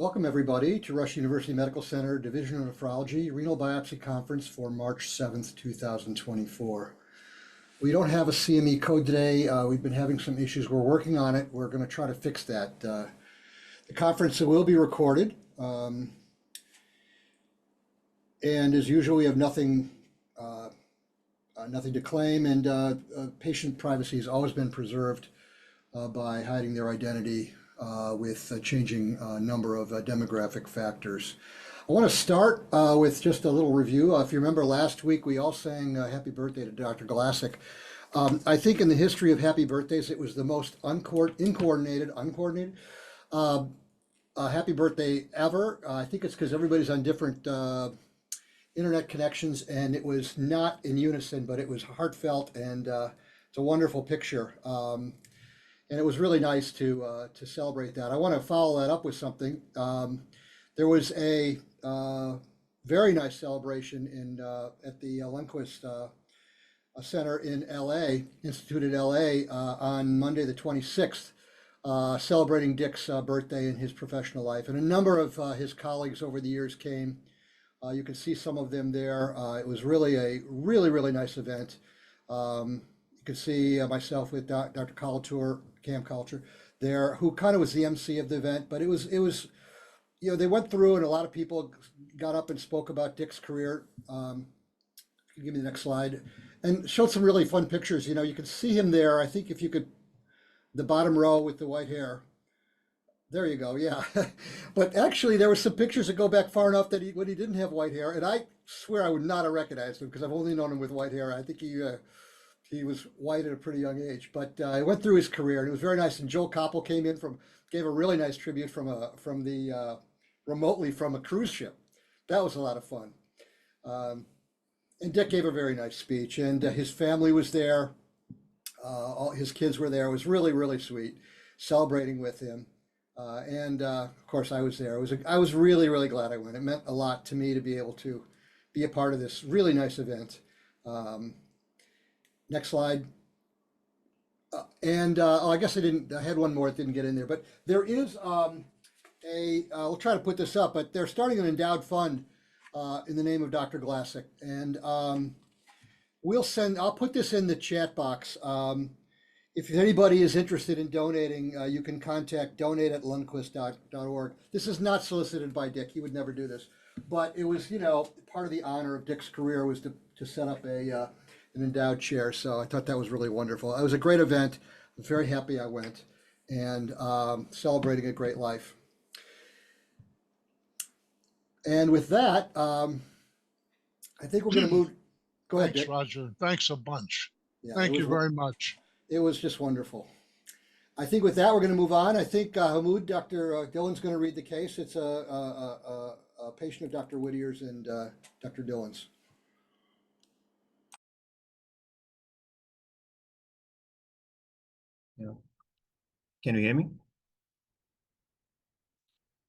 Welcome everybody to Rush University Medical Center Division of Nephrology Renal Biopsy Conference for March 7th, 2024. We don't have a CME code today. We've been having some issues. We're working on it. We're going to try to fix that. The conference will be recorded. And as usual, we have nothing to claim, and patient privacy has always been preserved by hiding their identity with a changing number of demographic factors. I want to start with just a little review. If you remember last week, we all sang happy birthday to Dr. Glassick. I think in the history of happy birthdays, it was the most uncoordinated happy birthday ever. I think it's because everybody's on different internet connections, and it was not in unison, but it was heartfelt, and it's a wonderful picture. And it was really nice to celebrate that. I want to follow that up with something. There was a very nice celebration at the Lundquist Center in LA, Institute at LA, on Monday the 26th, celebrating Dick's birthday in his professional life. And a number of his colleagues over the years came. You can see some of them there. It was really a really nice event. You can see myself with Dr. Cam Culture there, who kind of was the MC of the event, but it was, they went through and a lot of people got up and spoke about Dick's career. Give me the next slide, and showed some really fun pictures. You can see him there. I think if you could, the bottom row with the white hair. There you go, yeah. But actually there were some pictures that go back far enough that when he didn't have white hair, and I swear I would not have recognized him because I've only known him with white hair. I think he was white at a pretty young age, but I went through his career, and it was very nice. And Joel Koppel came in gave a really nice tribute remotely from a cruise ship. That was a lot of fun. And Dick gave a very nice speech, and his family was there. All his kids were there. It was really sweet, celebrating with him. And of course I was there. I was really glad I went. It meant a lot to me to be able to be a part of this really nice event. Next slide. I guess I had one more that didn't get in there, but there is we'll try to put this up, but they're starting an endowed fund in the name of Dr. Glassick. And I'll put this in the chat box. If anybody is interested in donating, you can contact donate@lundquist.org. This is not solicited by Dick. He would never do this, but it was, part of the honor of Dick's career was to set up an endowed chair. So I thought that was really wonderful. It was a great event. I'm very happy I went, and celebrating a great life. And with that, I think we're going to move. Go ahead, Thanks, Dick. Roger. Thanks a bunch. Yeah, Thank you very much. It was just wonderful. I think with that, we're going to move on. I think Hamoud, Dr. Dillon's going to read the case. It's a patient of Dr. Whittier's and Dr. Dillon's. Yeah. Can you hear me?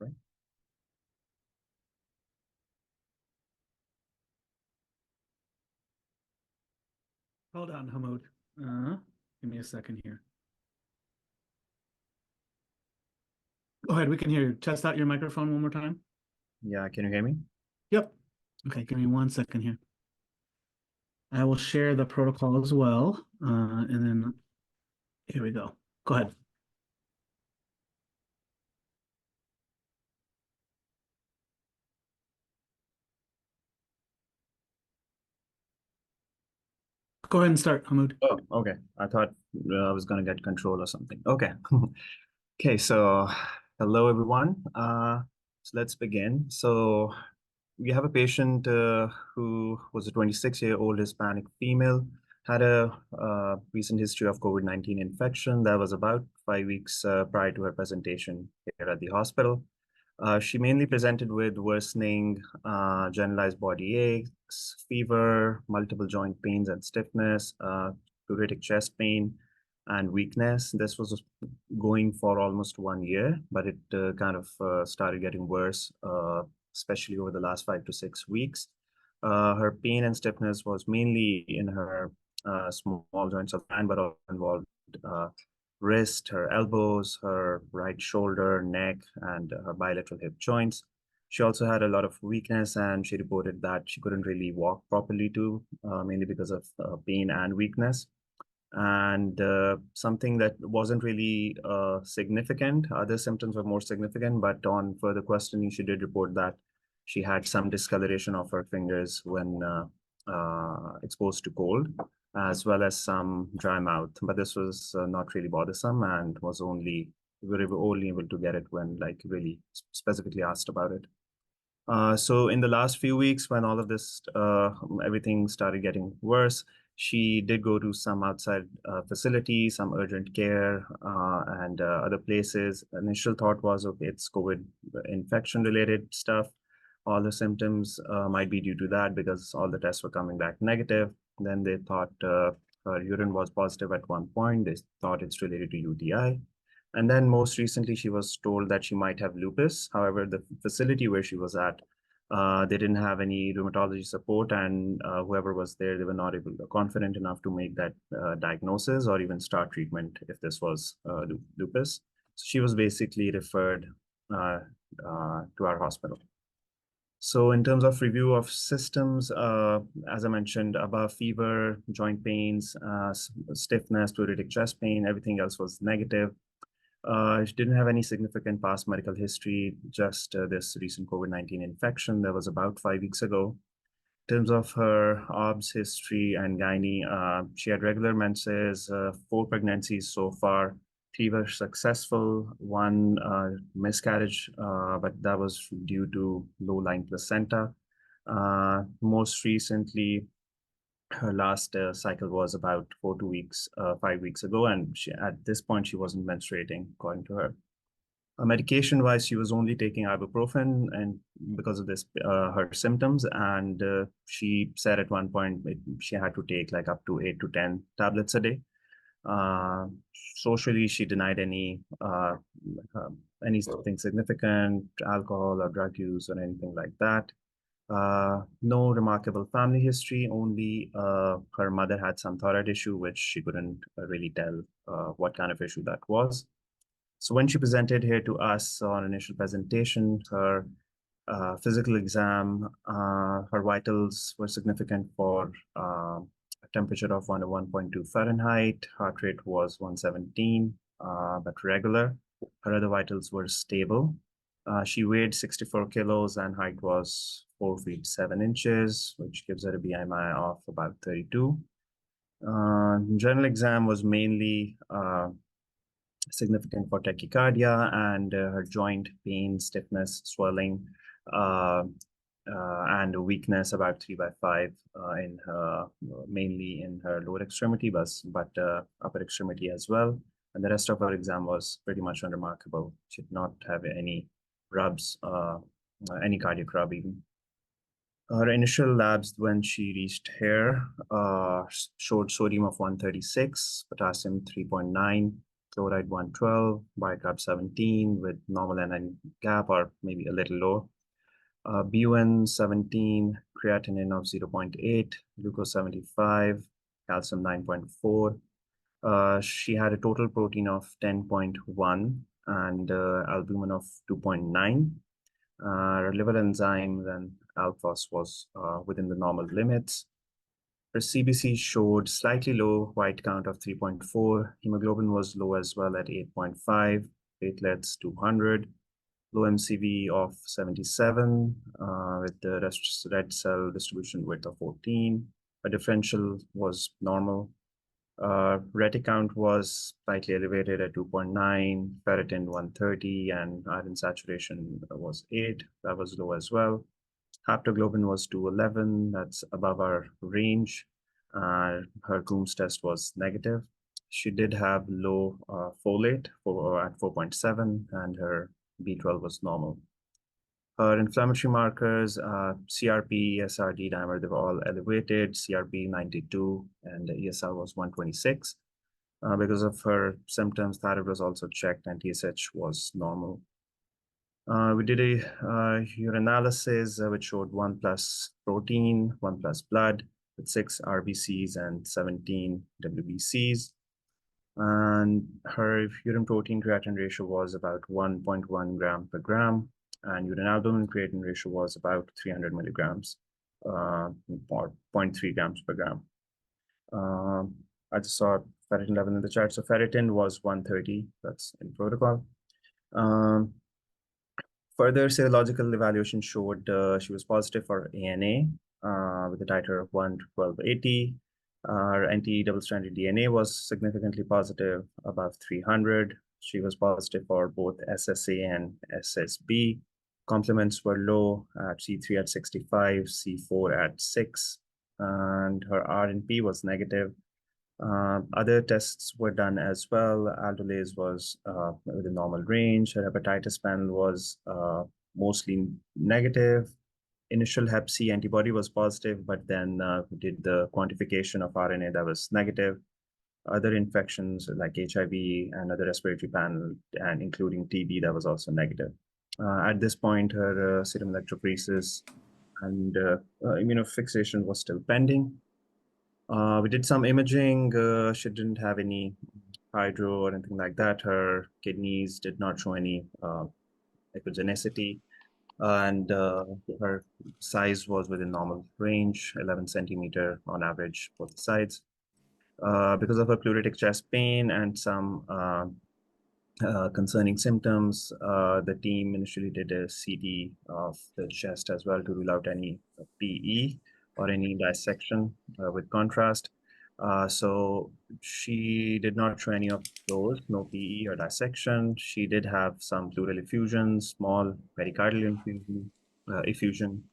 Right. Hold on, Hamoud. Give me a second here. Go ahead, we can hear you. Test out your microphone one more time. Yeah, can you hear me? Yep. Okay, give me 1 second here. I will share the protocol as well. And then here we go. Go ahead. Go ahead and start, Hamoud. Oh, okay. I thought I was going to get control or something. Okay. Okay, so hello, everyone. So let's begin. So we have a patient who was a 26-year-old Hispanic female, had a recent history of COVID-19 infection that was about 5 weeks prior to her presentation here at the hospital. She mainly presented with worsening generalized body aches, fever, multiple joint pains and stiffness, pleuritic chest pain, and weakness. This was going for almost 1 year, but it kind of started getting worse, especially over the last 5 to 6 weeks. Her pain and stiffness was mainly in her small joints of the hand, but also involved wrist, her elbows, her right shoulder, neck, and her bilateral hip joints. She also had a lot of weakness, and she reported that she couldn't really walk properly too, mainly because of pain and weakness. And something that wasn't really significant, other symptoms were more significant, but on further questioning, she did report that she had some discoloration of her fingers when exposed to cold, as well as some dry mouth. But this was not really bothersome, and we were only able to get it when like really specifically asked about it. So in the last few weeks, when all of this, everything started getting worse, she did go to some outside facilities, some urgent care, and other places. Initial thought was, okay, it's COVID infection related stuff. All the symptoms might be due to that because all the tests were coming back negative. Then they thought her urine was positive at one point. They thought it's related to UTI. And then most recently, she was told that she might have lupus. However, the facility where she was at, they didn't have any rheumatology support, and whoever was there, they were not confident enough to make that diagnosis or even start treatment if this was lupus. So she was basically referred to our hospital. So in terms of review of systems, as I mentioned above, fever, joint pains, stiffness, pleuritic chest pain, everything else was negative. She didn't have any significant past medical history, just this recent COVID-19 infection that was about 5 weeks ago. In terms of her OBS history and gynae, she had regular menses, 4 pregnancies so far. 3 were successful, 1 miscarriage, but that was due to low-lying placenta. Most recently, her last cycle was about 5 weeks ago, and at this point she wasn't menstruating, according to her. Medication-wise, she was only taking ibuprofen, and because of this, her symptoms, and she said at one point she had to take like up to 8 to 10 tablets a day. Socially, she denied anything significant, alcohol or drug use or anything like that. No remarkable family history, only her mother had some thyroid issue, which she couldn't really tell what kind of issue that was. So when she presented here to us on initial presentation, her physical exam, her vitals were significant for a temperature of 101.2 Fahrenheit, heart rate was 117, but regular. Her other vitals were stable. She weighed 64 kilos and height was 4 feet 7 inches, which gives her a BMI of about 32. General exam was mainly significant for tachycardia and her joint pain, stiffness, swelling, and weakness about 3/5 in her, mainly in her lower extremity, but upper extremity as well. And the rest of her exam was pretty much unremarkable. She did not have any rubs, any cardiac rub even. Her initial labs when she reached here showed sodium of 136, potassium 3.9, chloride 112, bicarb 17 with normal NN gap or maybe a little low. BUN 17, creatinine of 0.8, glucose 75, calcium 9.4. She had a total protein of 10.1 and albumin of 2.9. Her liver enzymes and alphos was within the normal limits. Her CBC showed slightly low white count of 3.4. Hemoglobin was low as well at 8.5. Platelets 200. Low MCV of 77 with the red cell distribution width of 14. A differential was normal. Retic count was slightly elevated at 2.9, ferritin 130, and iron saturation was 8. That was low as well. Haptoglobin was 211. That's above our range. Her Coombs test was negative. She did have low folate at 4.7, and her B12 was normal. Her inflammatory markers, CRP, ESRD dimer, they were all elevated, CRP 92, and the ESR was 126. Because of her symptoms, thyroid was also checked, and TSH was normal. We did a urinalysis which showed 1+ protein, 1+ blood, with 6 RBCs and 17 WBCs. And her urine protein creatinine ratio was about 1.1 gram per gram, and urine albumin creatinine ratio was about 300 milligrams, or 0.3 grams per gram. I just saw ferritin level in the chat. So ferritin was 130, that's in protocol. Further serological evaluation showed she was positive for ANA with a titer of 1 to 1280. Her anti-double-stranded DNA was significantly positive, above 300. She was positive for both SSA and SSB. Complements were low at C3 at 65, C4 at 6, and her RNP was negative. Other tests were done as well. Aldolase was within normal range. Her hepatitis panel was mostly negative. Initial Hep C antibody was positive, but then we did the quantification of RNA that was negative. Other infections like HIV and other respiratory panel, and including TB, that was also negative. At this point, her serum electrophoresis and immunofixation was still pending. We did some imaging. She didn't have any hydro or anything like that. Her kidneys did not show any echogenicity, and her size was within normal range, 11 centimeter on average, both sides. Because of her pleuritic chest pain and some concerning symptoms, the team initially did a CT of the chest as well to rule out any PE or any dissection with contrast. So she did not show any of those, no PE or dissection. She did have some pleural effusion, small pericardial effusion,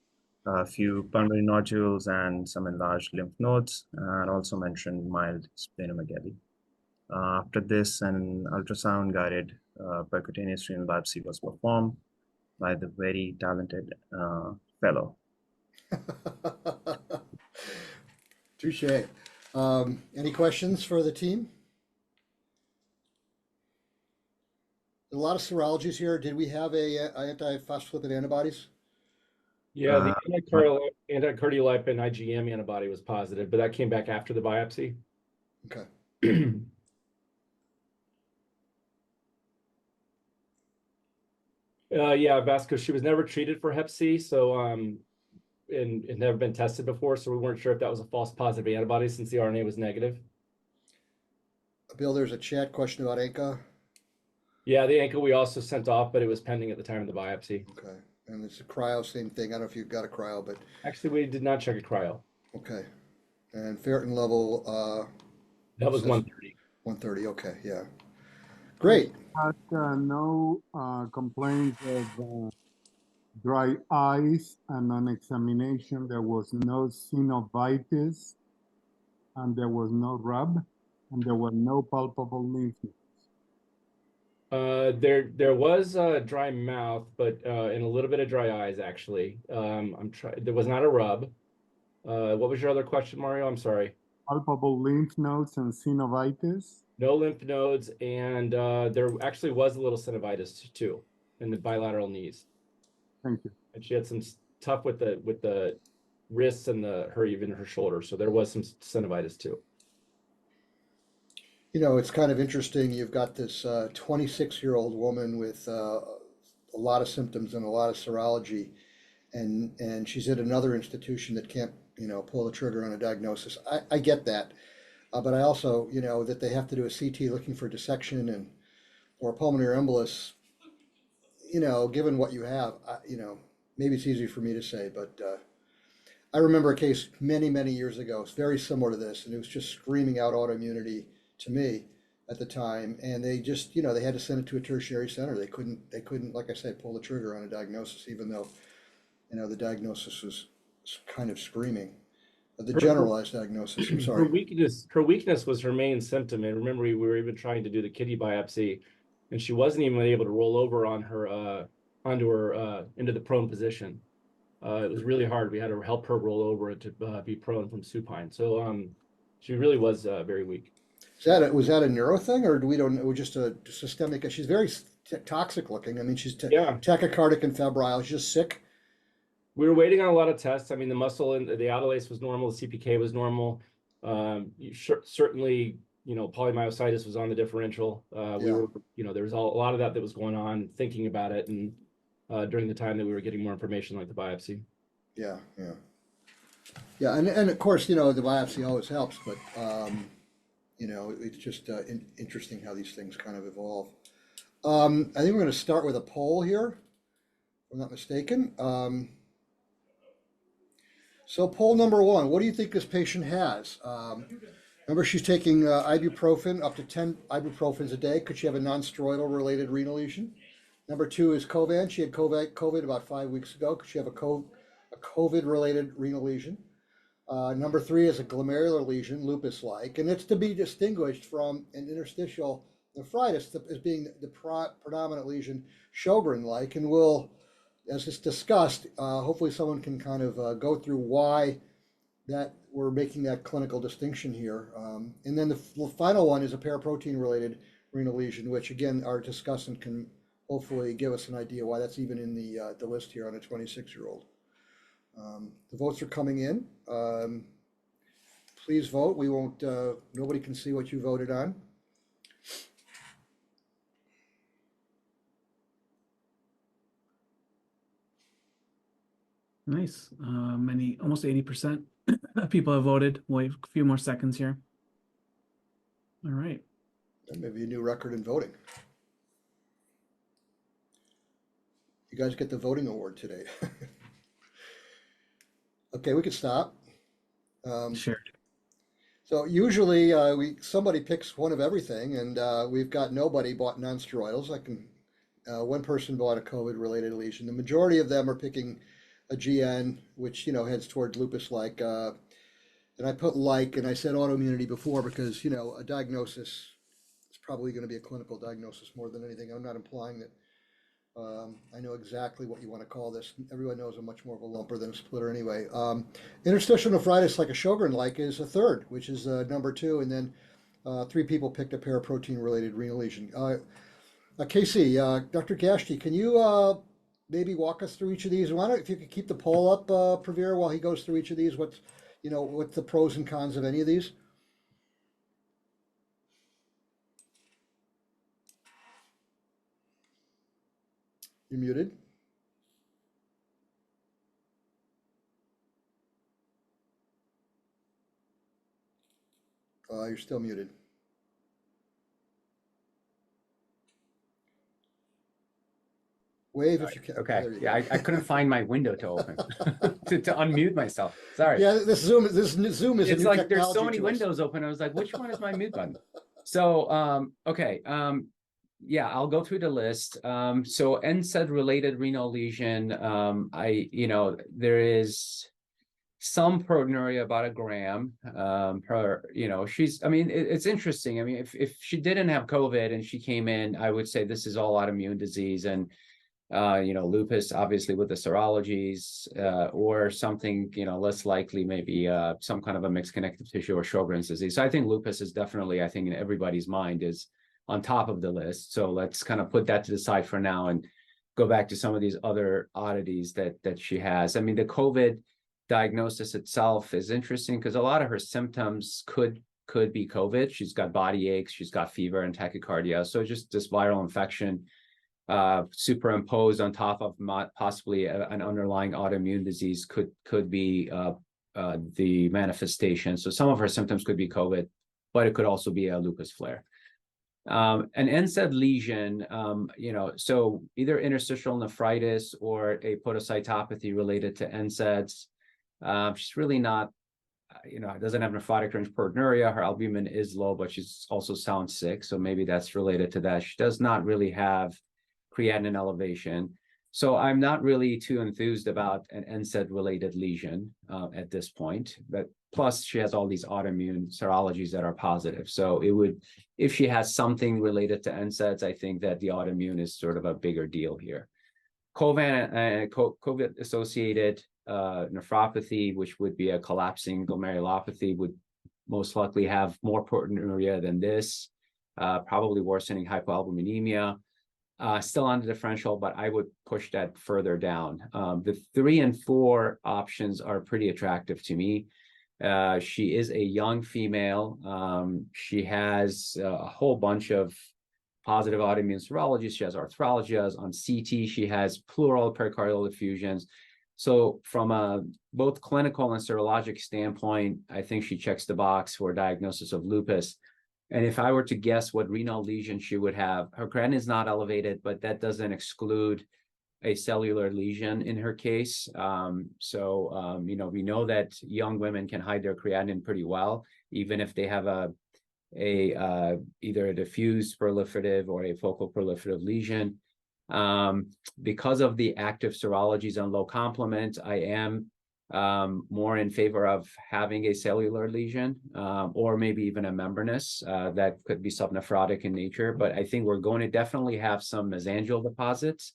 a few pulmonary nodules, and some enlarged lymph nodes, and also mentioned mild splenomegaly. After this, an ultrasound-guided percutaneous renal biopsy was performed by the very talented fellow. Touche. Any questions for the team? A lot of serologies here. Did we have a antiphospholipid antibodies? Yeah, the anticardiolipin IgM antibody was positive, but that came back after the biopsy. Okay. Yeah, Vasco, she was never treated for Hep C, so and never been tested before, so we weren't sure if that was a false positive antibody since the RNA was negative. Bill, there's a chat question about ANCA. Yeah, the ANCA we also sent off, but it was pending at the time of the biopsy. Okay. And it's a cryo, same thing. I don't know if you've got a cryo, but Actually, we did not check a cryo. okay. And ferritin level, That was says 130. 130. Okay, yeah. Great. Had no complaints of dry eyes, and on examination there was no synovitis, and there was no rub, and there were no palpable lymph nodes. There was a dry mouth, but and a little bit of dry eyes actually. There was not a rub. What was your other question, Mario? I'm sorry. Palpable lymph nodes and synovitis. No lymph nodes, and there actually was a little synovitis too in the bilateral knees. Thank you. And she had some tough with the wrists and even her shoulder. So there was some synovitis too. You know, it's kind of interesting. You've got this 26-year-old woman with a lot of symptoms and a lot of serology, and she's at another institution that can't, pull the trigger on a diagnosis. I get that, but I also, that they have to do a CT looking for dissection or pulmonary embolus. Given what you have, maybe it's easy for me to say, but I remember a case many, many years ago. It's very similar to this, and it was just screaming out autoimmunity to me at the time, and they just, they had to send it to a tertiary center. They couldn't, like I said, pull the trigger on a diagnosis, even though, the diagnosis was kind of screaming. The generalized diagnosis, I'm sorry. Her weakness was her main symptom. And remember, we were even trying to do the kidney biopsy, and she wasn't even able to roll over on her into the prone position. It was really hard. We had to help her roll over to be prone from supine. So she really was very weak. Was that a neuro thing, or we don't know, just a systemic? She's very toxic looking. I mean, she's tachycardic and febrile. She's just sick. We were waiting on a lot of tests. I mean, the muscle and the aldolase was normal. The CPK was normal. Certainly, polymyositis was on the differential. We Yeah. were, there was a lot of that was going on, thinking about it, and during the time that we were getting more information like the biopsy. Yeah, yeah. Yeah, and of course, the biopsy always helps, but, it's just interesting how these things kind of evolve. I think we're going to start with a poll here, if I'm not mistaken. So poll number 1, what do you think this patient has? Remember, she's taking ibuprofen, up to 10 ibuprofens a day. Could she have a non-steroidal related renal lesion? Number 2 is Covan. She had COVID about 5 weeks ago. Could she have a COVID related renal lesion? Number 3 is a glomerular lesion, lupus-like, and it's to be distinguished from an interstitial nephritis as being the predominant lesion, Sjogren-like, and we'll, as it's discussed, hopefully someone can kind of go through why that we're making that clinical distinction here. And then the final one is a paraprotein-related renal lesion, which again, our discussant can hopefully give us an idea why that's even in the list here on a 26-year-old. The votes are coming in. Please vote. We won't, nobody can see what you voted on. Nice. Almost 80% of people have voted. We'll wait a few more seconds here. All right. That may be a new record in voting. You guys get the voting award today. Okay, we can stop. Sure. So usually somebody picks one of everything, and we've got nobody bought non-steroidals. One person bought a COVID-related lesion. The majority of them are picking a GN, which heads toward lupus-like. And I put like, and I said autoimmunity before because a diagnosis is probably going to be a clinical diagnosis more than anything. I'm not implying that I know exactly what you want to call this. Everyone knows I'm much more of a lumper than a splitter anyway. Interstitial nephritis, like a Sjogren-like, is a third, which is number 2, and then 3 people picked a paraprotein-related renal lesion. Casey, Dr. Gashti, can you maybe walk us through each of these? Why don't, if you could keep the poll up, Pravir, while he goes through each of these, what's the pros and cons of any of these? You're muted. You're still muted. Wave if you can. Okay. There you Yeah, go. I couldn't find my window to open to unmute myself. Sorry. Yeah, this Zoom is It's a new like there's so technology many to us. windows open. I was like, which one is my mute button? So okay. Yeah, I'll go through the list. So NSAID related renal lesion. There is some proteinuria, about a gram per, it's interesting. I mean, if she didn't have COVID and she came in, I would say this is all autoimmune disease, and lupus, obviously, with the serologies, or something, less likely, maybe some kind of a mixed connective tissue or Sjogren's disease. So I think lupus is definitely, I think in everybody's mind, is on top of the list. So let's kind of put that to the side for now and go back to some of these other oddities that she has. I mean, the COVID diagnosis itself is interesting because a lot of her symptoms could be COVID. She's got body aches, she's got fever and tachycardia. So just this viral infection superimposed on top of possibly an underlying autoimmune disease could be the manifestation. So some of her symptoms could be COVID, but it could also be a lupus flare. An NSAID lesion, so either interstitial nephritis or a podocytopathy related to NSAIDs. She's really not, doesn't have nephrotic range proteinuria. Her albumin is low, but she's also sound sick. So maybe that's related to that. She does not really have creatinine elevation. So I'm not really too enthused about an NSAID related lesion at this point. But plus she has all these autoimmune serologies that are positive. So it would, if she has something related to NSAIDs, I think that the autoimmune is sort of a bigger deal here. COVID associated nephropathy, which would be a collapsing glomerulopathy, would most likely have more proteinuria than this, probably worsening hypoalbuminemia. Still on the differential, but I would push that further down. The 3 and 4 options are pretty attractive to me. She is a young female. She has a whole bunch of positive autoimmune serologies. She has arthralgias. On CT, she has pleural pericardial effusions. So from a both clinical and serologic standpoint, I think she checks the box for diagnosis of lupus. And if I were to guess what renal lesion she would have, her creatinine is not elevated, but that doesn't exclude a cellular lesion in her case. You know, we know that young women can hide their creatinine pretty well, even if they have either a diffuse proliferative or a focal proliferative lesion. Because of the active serologies and low complement, I am more in favor of having a cellular lesion, or maybe even a membranous that could be subnephrotic in nature. But I think we're going to definitely have some mesangial deposits.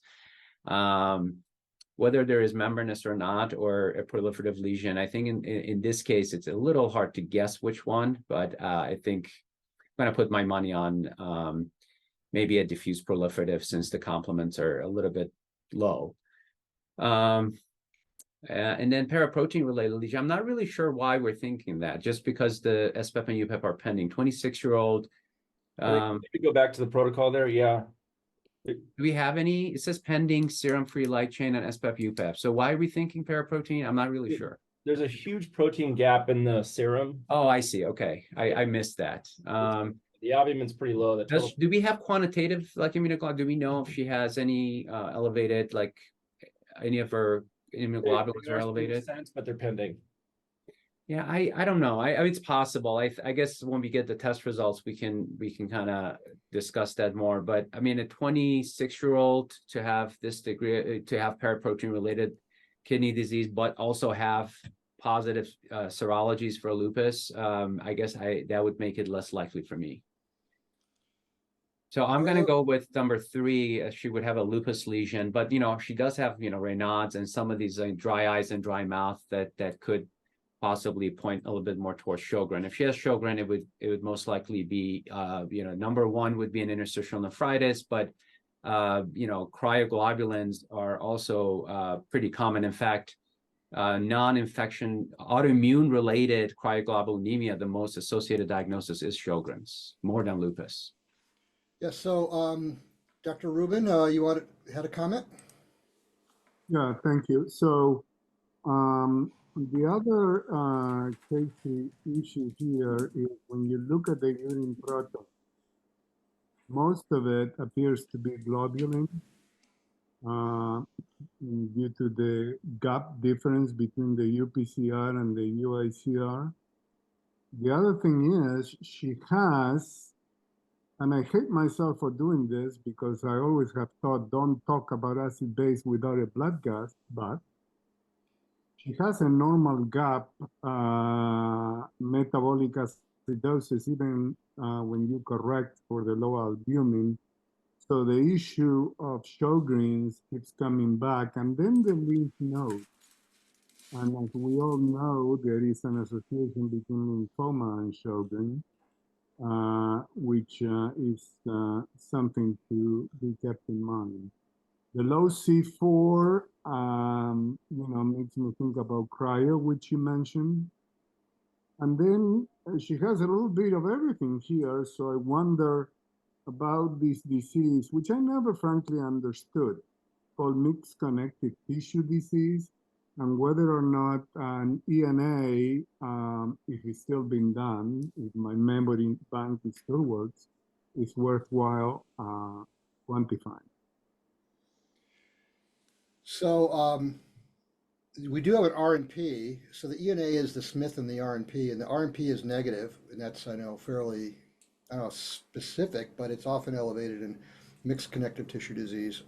Whether there is membranous or not, or a proliferative lesion, I think in this case, it's a little hard to guess which one, but I think I'm going to put my money on maybe a diffuse proliferative, since the complements are a little bit low. And then paraprotein related lesion, I'm not really sure why we're thinking that, just because the SPEP and UPEP are pending. 26-year-old. Maybe go back to the protocol there. Yeah. Do we have any? It says pending serum free light chain and SPEP UPEP. So why are we thinking paraprotein? I'm not really sure. There's a huge protein gap in the serum. Oh, I see. Okay. I missed that. The albumin's pretty low. Do we have quantitative like immunoglobulin? Do we know if she has any elevated, like any of her immunoglobulins are elevated? But they're pending. Yeah, I don't know. It's possible. I guess when we get the test results, we can kind of discuss that more. But I mean, a 26-year-old to have this degree, to have paraprotein related kidney disease, but also have positive serologies for lupus, I guess that would make it less likely for me. So I'm going to go with number 3. She would have a lupus lesion, but you know, she does have, you know, Raynaud's and some of these dry eyes and dry mouth that could possibly point a little bit more towards Sjogren. If she has Sjogren, it would most likely be, you know, number 1 would be an interstitial nephritis, but you know, cryoglobulins are also pretty common. In fact, non-infection autoimmune related cryoglobulinemia, the most associated diagnosis is Sjogren's, more than lupus. Yeah, so Dr. Rubin, you had a comment? Yeah, thank you. So the other safety issue here is when you look at the urine protein, most of it appears to be globulin due to the gap difference between the UPCR and the UICR. The other thing is she has, and I hate myself for doing this because I always have thought don't talk about acid base without a blood gas, but she has a normal gap metabolic acidosis even when you correct for the low albumin. So the issue of Sjogren's keeps coming back, and then the lymph node. And as we all know, there is an association between lymphoma and Sjogren, which is something to be kept in mind. The low C4, you know, makes me think about cryo, which you mentioned. And then she has a little bit of everything here. So I wonder about this disease, which I never frankly understood, called mixed connective tissue disease, and whether or not an ENA, if it's still being done, if my memory bank still works, is worthwhile quantifying. So we do have an RNP. So the ENA is the Smith and the RNP, and the RNP is negative, and that's, I know, fairly, I don't know, specific, but it's often elevated in mixed connective tissue disease.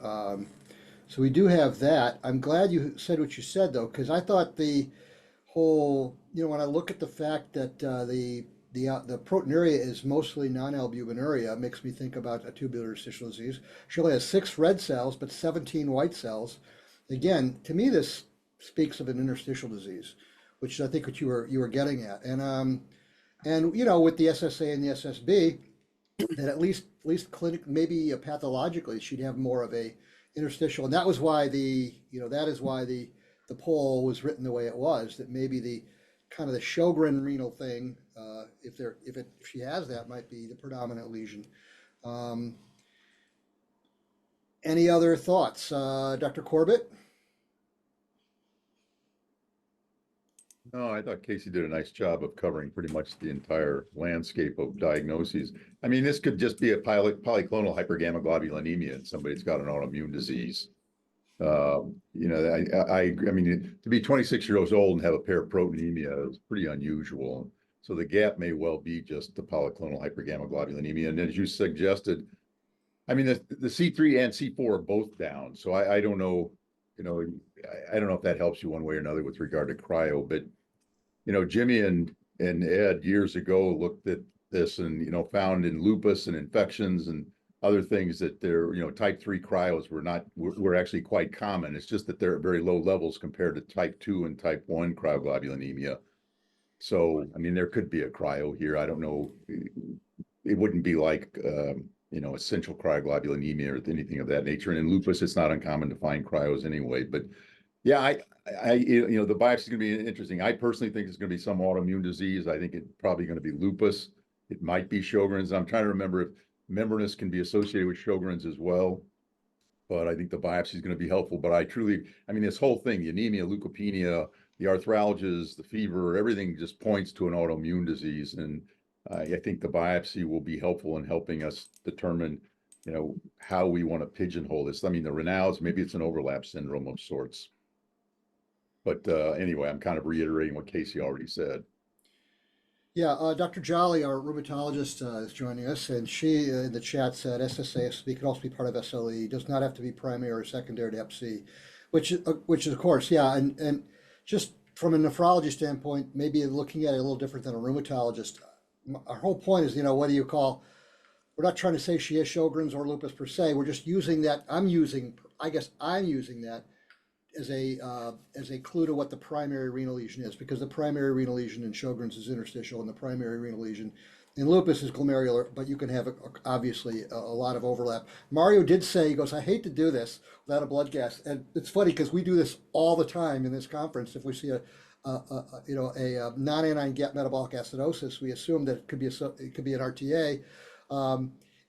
So we do have that. I'm glad you said what you said, though, because I thought the whole, you know, when I look at the fact that the proteinuria is mostly non-albuminuria, it makes me think about a tubular interstitial disease. She only has 6 red cells, but 17 white cells. Again, to me, this speaks of an interstitial disease, which I think what you were getting at. And you know, with the SSA and the SSB, that at least clinic, maybe pathologically, she'd have more of a interstitial, and that was why that is why the poll was written the way it was, that maybe the kind of the Sjogren renal thing, if she has that, might be the predominant lesion. Any other thoughts, Dr. Corbett? No, I thought Casey did a nice job of covering pretty much the entire landscape of diagnoses. I mean, this could just be a polyclonal hypergammaglobulinemia in somebody that's got an autoimmune disease. You know, I mean, to be 26 years old and have a paraproteinemia is pretty unusual. So the gap may well be just the polyclonal hypergammaglobulinemia. And as you suggested, I mean, the C3 and C4 are both down. So I don't know, you know, I don't know if that helps you one way or another with regard to cryo, but, you know, Jimmy and Ed years ago looked at this and, you know, found in lupus and infections and other things that they're, you know, type 3 cryos were actually quite common. It's just that they're at very low levels compared to type 2 and type 1 cryoglobulinemia. So, I mean, there could be a cryo here. I don't know. It wouldn't be like, you know, essential cryoglobulinemia or anything of that nature. And in lupus, it's not uncommon to find cryos anyway. But yeah, you know, the biopsy is going to be interesting. I personally think it's going to be some autoimmune disease. I think it's probably going to be lupus. It might be Sjogren's. I'm trying to remember if membranous can be associated with Sjogren's as well. But I think the biopsy is going to be helpful. But I mean, this whole thing, the anemia, leukopenia, the arthralgias, the fever, everything just points to an autoimmune disease. And I think the biopsy will be helpful in helping us determine, you know, how we want to pigeonhole this. I mean, the Raynaud's, maybe it's an overlap syndrome of sorts. But anyway, I'm kind of reiterating what Casey already said. Yeah, Dr. Jolly, our rheumatologist, is joining us, and she in the chat said SSASB can also be part of SLE. Does not have to be primary or secondary to Hep C, which is of course, yeah, and just from a nephrology standpoint, maybe looking at it a little different than a rheumatologist. Our whole point is, you know, what do you call? We're not trying to say she has Sjogren's or lupus per se. We're just using that. I guess I'm using that as a clue to what the primary renal lesion is, because the primary renal lesion in Sjogren's is interstitial, and the primary renal lesion in lupus is glomerular. But you can have obviously a lot of overlap. Mario did say, he goes, I hate to do this without a blood gas, and it's funny because we do this all the time in this conference. If we see a non-anion gap metabolic acidosis, we assume that it could be an RTA.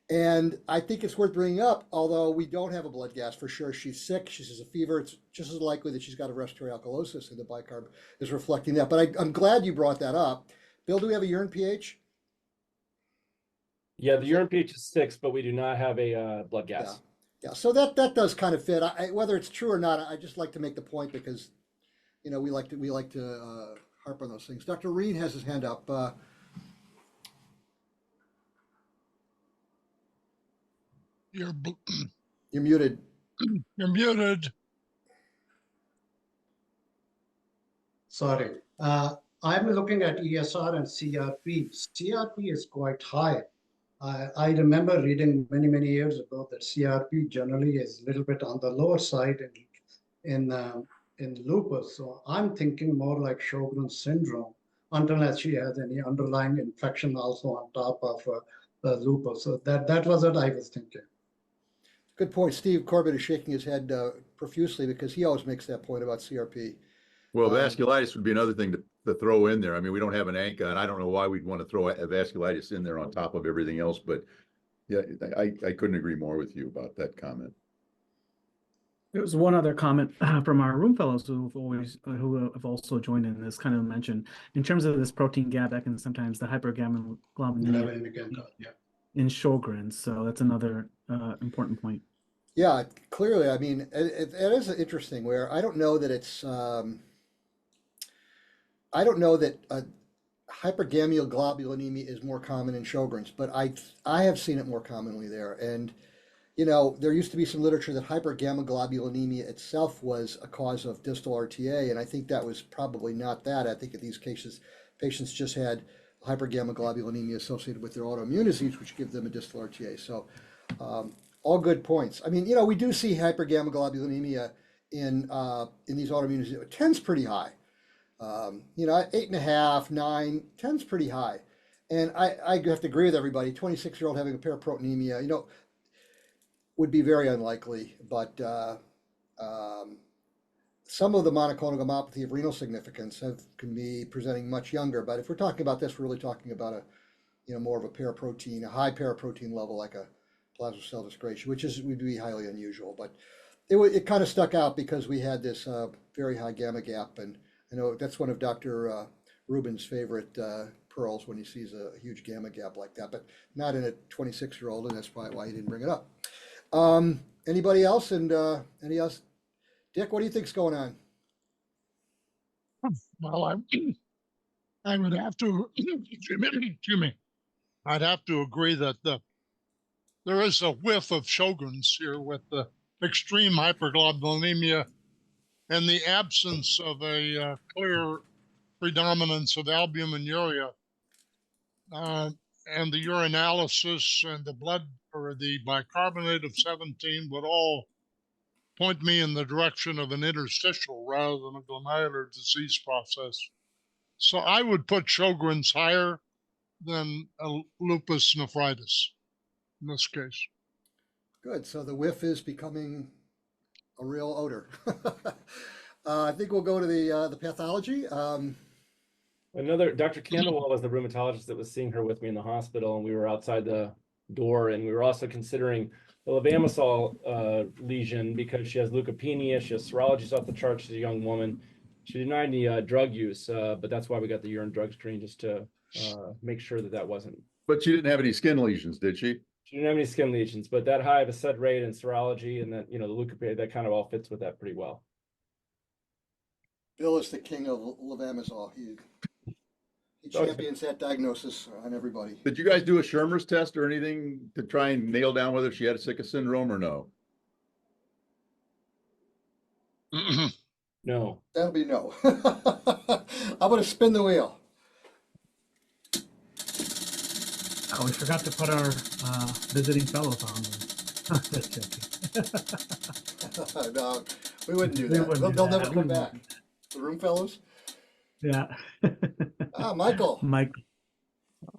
And I think it's worth bringing up, although we don't have a blood gas for sure. She's sick. She has a fever. It's just as likely that she's got a respiratory alkalosis, and the bicarb is reflecting that. But I'm glad you brought that up. Bill, do we have a urine pH? Yeah, the urine pH is 6, but we do not have a blood gas. Yeah. So that does kind of fit. Whether it's true or not, I just like to make the point because, you know, we like to harp on those things. Dr. Reen has his hand up. You're You're muted. you're muted. Sorry. I'm looking at ESR and CRP. CRP is quite high. I remember reading many years ago that CRP generally is a little bit on the lower side in lupus. So I'm thinking more like Sjogren's syndrome, unless she has any underlying infection also on top of lupus. So that was what I was thinking. Good point. Steve Corbett is shaking his head profusely because he always makes that point about CRP. Well, vasculitis would be another thing to throw in there. I mean, we don't have an ANCA, and I don't know why we'd want to throw a vasculitis in there on top of everything else. But yeah, I couldn't agree more with you about that comment. There was one other comment from our room fellows who have also joined in this kind of mention in terms of this protein gap that can sometimes the hypergammaglobulinemia in Sjogren's. So that's another important point. Yeah, clearly. I mean, it is interesting where I don't know that it's, I don't know that hypergammaglobulinemia is more common in Sjogren's, but I have seen it more commonly there. And, you know, there used to be some literature that hypergammaglobulinemia itself was a cause of distal RTA, and I think that was probably not that. I think in these cases, patients just had hypergammaglobulinemia associated with their autoimmune disease, which give them a distal RTA. So all good points. I mean, you know, we do see hypergammaglobulinemia in these autoimmune diseases. 10's pretty high. You know, 8.5, 9, 10's pretty high. And I have to agree with everybody. 26-year-old having a paraproteinemia, you know, would be very unlikely. But some of the monoclonal gammopathy of renal significance can be presenting much younger. But if we're talking about this, we're really talking about more of a paraprotein, a high paraprotein level, like a plasma cell dyscrasia, which would be highly unusual. But it kind of stuck out because we had this very high gamma gap, and I know that's one of Dr. Rubin's favorite pearls when he sees a huge gamma gap like that, but not in a 26-year-old, and that's probably why he didn't bring it up. Anybody else? And any else? Dick, what do you think's going on? Well, I would have to, excuse me, I'd have to agree that there is a whiff of Sjogren's here with the extreme hyperglobulinemia and the absence of a clear predominance of albuminuria, and the urinalysis and the blood or the bicarbonate of 17 would all point me in the direction of an interstitial rather than a glomerular disease process. So I would put Sjogren's higher than a lupus nephritis in this case. Good. So the whiff is becoming a real odor. I think we'll go to the pathology. Another Dr. Candlewell was the rheumatologist that was seeing her with me in the hospital, and we were outside the door, and we were also considering the levamisole lesion because she has leukopenia, she has serologies off the charts, she's a young woman. She denied any drug use, but that's why we got the urine drug screen, just to make sure that wasn't. But she didn't have any skin lesions, did she? She didn't have any skin lesions, but that high of a SED rate and serology and that, the leukopenia, that kind of all fits with that pretty well. Bill is the king of levamisole. He champions that diagnosis on everybody. Did you guys do a Schirmer's test or anything to try and nail down whether she had a Sicca syndrome or no? No. That'll be no. I'm going to spin the wheel. Oh, we forgot to put our visiting fellows on. Just joking. No, we wouldn't do We that. wouldn't do They'll that. never We come back. wouldn't. The room fellows? Yeah. Michael. Mike,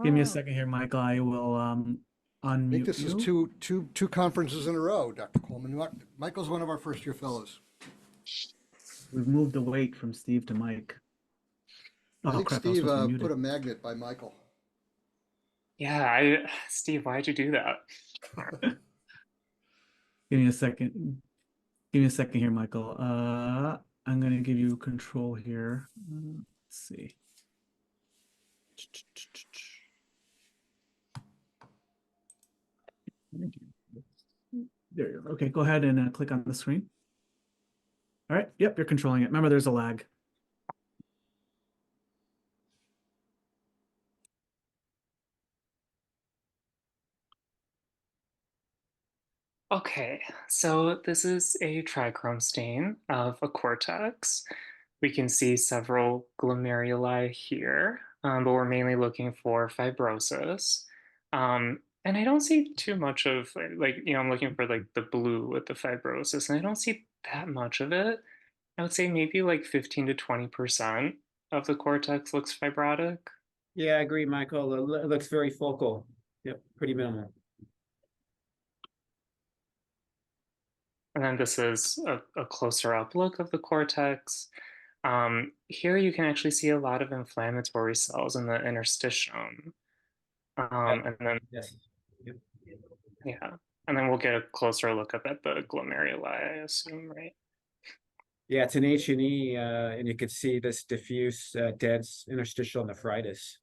give me a second here, Michael. I will unmute I think this is you. two conferences in a row, Dr. Coleman. Michael's one of our first-year fellows. We've moved the weight from Steve to Mike. I Oh, think crap, I was Steve supposed to be muted. put a magnet by Michael. Yeah, Steve, why'd you do that? Give me a second. Give me a second here, Michael. I'm going to give you control here. Let's see. There you go. Okay, go ahead and click on the screen. All right. Yep, you're controlling it. Remember, there's a lag. Okay, so this is a trichrome stain of a cortex. We can see several glomeruli here, but we're mainly looking for fibrosis. And I don't see too much of, I'm looking for like the blue with the fibrosis, and I don't see that much of it. I would say maybe like 15 to 20% of the cortex looks fibrotic. Yeah, I agree, Michael. It looks very focal. Yep, pretty minimal. And then this is a closer up look of the cortex. Here you can actually see a lot of inflammatory cells in the interstitium. And then, Yes. Yep. yeah, and then we'll get a closer look up at the glomeruli, I assume, right? Yeah, it's an H&E, and you can see this diffuse dense interstitial nephritis.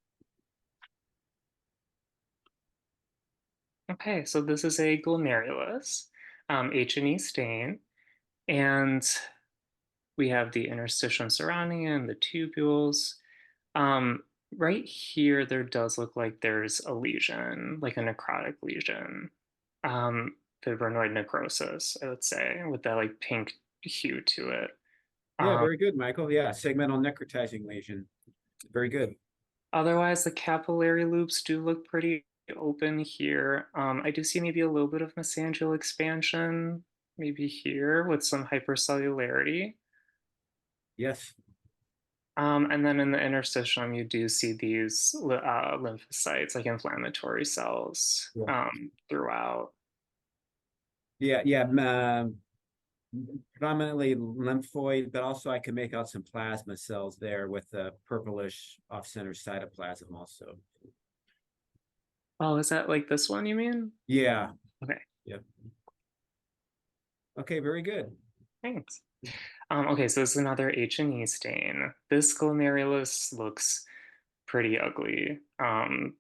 Okay, so this is a glomerulus, H&E stain, and we have the interstitium surrounding it and the tubules. Right here, there does look like there's a lesion, like a necrotic lesion, the rhinoid necrosis, I would say, with that like pink hue to it. Yeah, very good, Michael. Yeah, segmental necrotizing lesion. Very good. Otherwise, the capillary loops do look pretty open here. I do see maybe a little bit of mesangial expansion, maybe here with some hypercellularity. Yes. And then in the interstitium, you do see these lymphocytes, like inflammatory cells, throughout. Yeah, predominantly lymphoid, but also I can make out some plasma cells there with the purplish off-center cytoplasm also. Oh, is that like this one you mean? Yeah. Okay, Yep. Okay, very good. thanks. Okay, so this is another H&E stain. This glomerulus looks pretty ugly.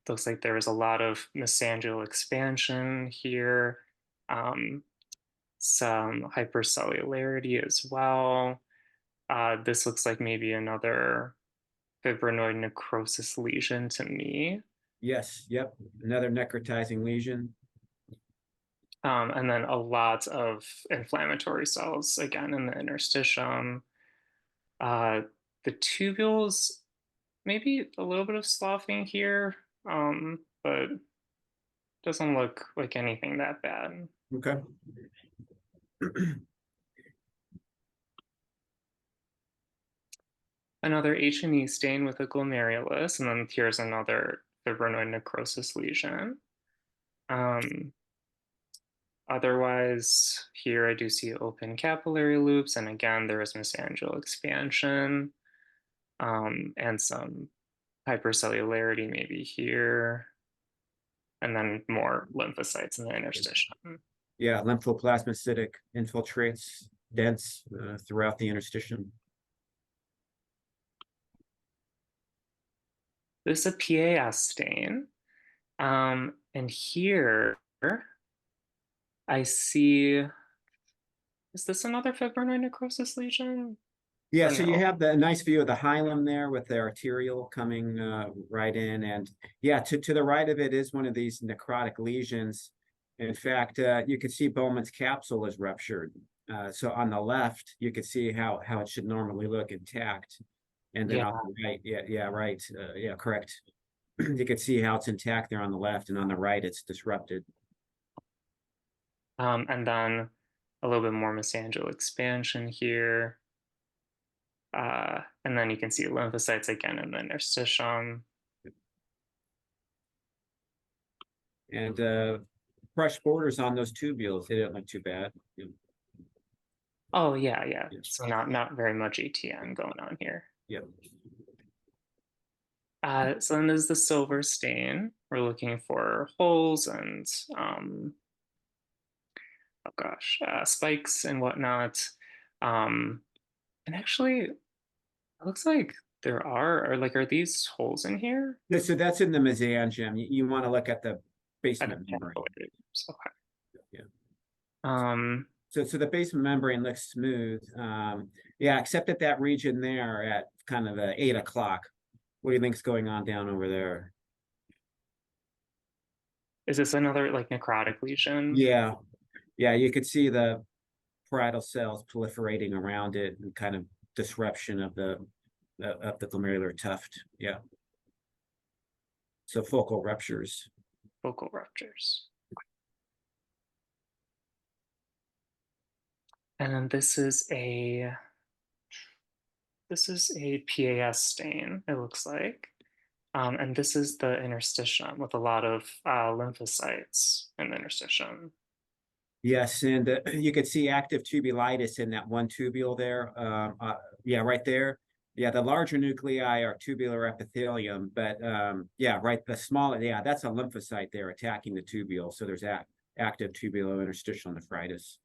Looks like there was a lot of mesangial expansion here, some hypercellularity as well. This looks like maybe another fibrinoid necrosis lesion to me. Yes, yep, another necrotizing lesion. And then a lot of inflammatory cells, again, in the interstitium. The tubules, maybe a little bit of sloughing here, but doesn't look like anything that bad. Okay. Another H&E stain with a glomerulus, and then here's another fibrinoid necrosis lesion. Otherwise, here I do see open capillary loops, and again, there is mesangial expansion, and some hypercellularity maybe here, and then more lymphocytes in the interstitium. Yeah, lymphoplasmacytic infiltrates dense throughout the interstitium. This is a PAS stain, and here I see, is this another fibrinoid necrosis lesion? Yeah, Or so you no? have the nice view of the hilum there with the arterial coming right in, and yeah, to the right of it is one of these necrotic lesions. In fact, you can see Bowman's capsule is ruptured. So on the left, you can see how it should normally look intact, and then Yeah. on the right, right, yeah, correct. You can see how it's intact there on the left, and on the right, it's disrupted. And then a little bit more mesangial expansion here. And then you can see lymphocytes again in the interstitium. And fresh borders on those tubules, they didn't look too bad. Oh yeah. So not very much ATN going on here. Yep. So then there's the silver stain. We're looking for holes and spikes and whatnot. And actually, it looks like there are these holes in here? Yeah, so that's in the mesangium. You want to look at the basement membrane. Okay. Yeah. So the basement membrane looks smooth. Yeah, except at that region there at kind of 8 o'clock. What do you think's going on down over there? Is this another like necrotic lesion? Yeah, you could see the parietal cells proliferating around it and kind of disruption of the glomerular tuft. Yeah. So focal ruptures. Focal ruptures. And then this is a PAS stain, it looks like. And this is the interstitium with a lot of lymphocytes in the interstitium. Yes, and you could see active tubulitis in that one tubule there. Yeah, right there. Yeah, the larger nuclei are tubular epithelium, but yeah, right, the smaller, yeah, that's a lymphocyte there attacking the tubule. So there's active tubulointerstitial nephritis.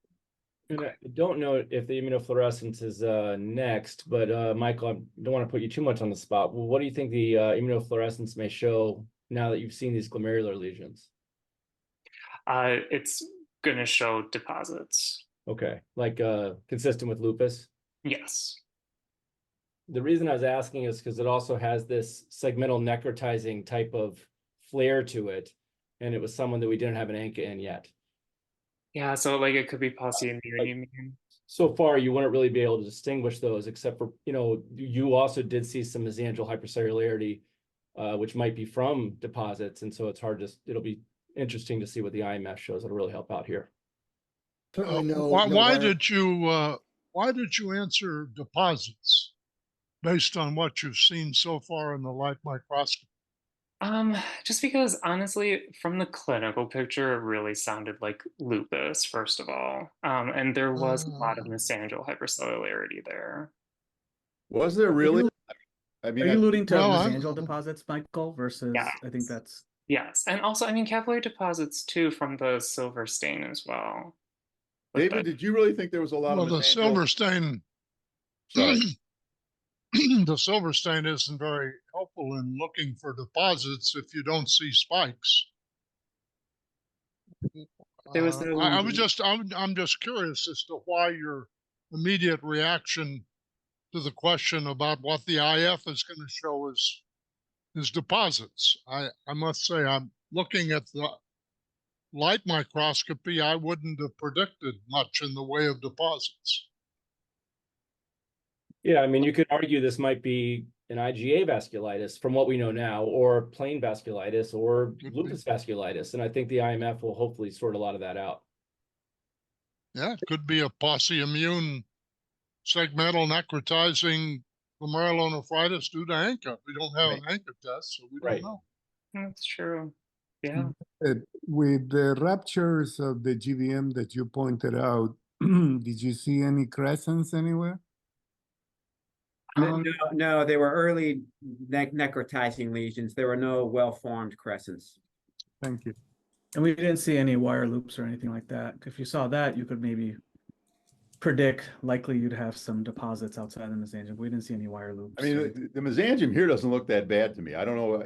And I don't know if the immunofluorescence is next, but Michael, I don't want to put you too much on the spot. Well, what do you think the immunofluorescence may show now that you've seen these glomerular lesions? It's going to show deposits. Okay, like consistent with lupus? Yes. The reason I was asking is because it also has this segmental necrotizing type of flare to it, and it was someone that we didn't have an ANCA in yet. Yeah, so like it could be polycythemia. So far, you wouldn't really be able to distinguish those, except for, you also did see some mesangial hypercellularity, which might be from deposits, and so it's hard to, it'll be interesting to see what the IMF shows. It'll really help out here. Certainly Why did you answer deposits based on what you've seen so far in the light microscopy? Just because honestly, from the clinical picture, it really sounded like lupus, first of all. And there was a lot of mesangial hypercellularity there. Was there really? I mean, Are you alluding to Well, mesangial deposits, Michael, versus, Yeah. I think that's, Yes. And also, I mean, capillary deposits too from the silver stain as well. With David, the- did you really think there was a lot well, of the mesangial? silver stain, Sorry. the silver stain isn't very helpful in looking for deposits if you don't see spikes. There was no- I'm just curious as to why your immediate reaction to the question about what the IF is going to show is deposits. I must say, I'm looking at the light microscopy, I wouldn't have predicted much in the way of deposits. Yeah, I mean, you could argue this might be an IgA vasculitis from what we know now, or plain vasculitis, or lupus vasculitis. And I think the IMF will hopefully sort a lot of that out. Yeah, it could be a posse-immune segmental necrotizing glomerulonephritis due to ANCA. We don't have an ANCA test, so we don't know. That's true. Yeah. With the ruptures of the GBM that you pointed out, did you see any crescents anywhere? No, they were early necrotizing lesions. There were no well-formed crescents. Thank you. and we didn't see any wire loops or anything like that. If you saw that, you could maybe predict likely you'd have some deposits outside the mesangium. We didn't see any wire loops. I mean, the mesangium here doesn't look that bad to me. I don't know.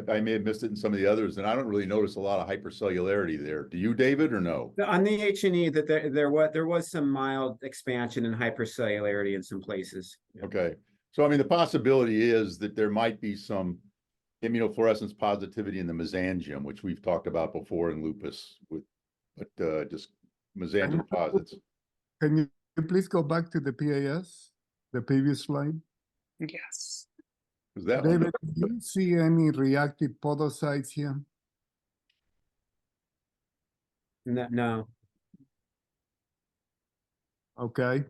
I may have missed it in some of the others, and I don't really notice a lot of hypercellularity there. Do you, David, or no? On the H&E, that there was some mild expansion and hypercellularity in some places. Okay. So, I mean, the possibility is that there might be some immunofluorescence positivity in the mesangium, which we've talked about before in lupus, but just mesangial deposits. Can you please go back to the PAS, the previous slide? Yes. Is that David, do you see any reactive podocytes here? No. Okay.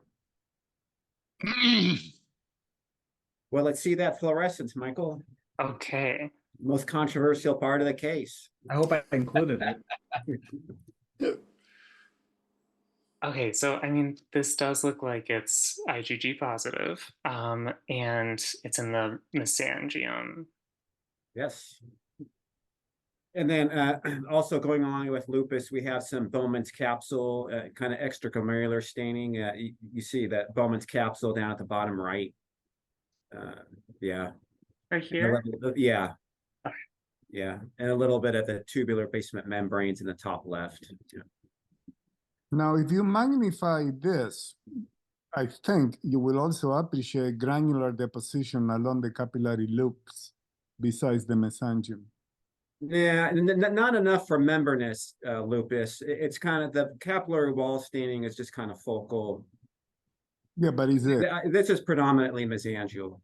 Well, let's see that fluorescence, Michael. Okay. Most controversial part of the case. I hope I included it. Okay, so I mean, this does look like it's IgG positive, and it's in the mesangium. Yes. And then also going along with lupus, we have some Bowman's capsule, kind of extraglomerular staining. You see that Bowman's capsule down at the bottom right. Yeah. Right here? Yeah. Yeah. And a little bit of the tubular basement membranes in the top left. Yeah. Now, if you magnify this, I think you will also appreciate granular deposition along the capillary loops besides the mesangium. Yeah, not enough for membranous lupus. It's kind of the capillary wall staining is just kind of focal. Yeah, but is it? This is predominantly mesangial.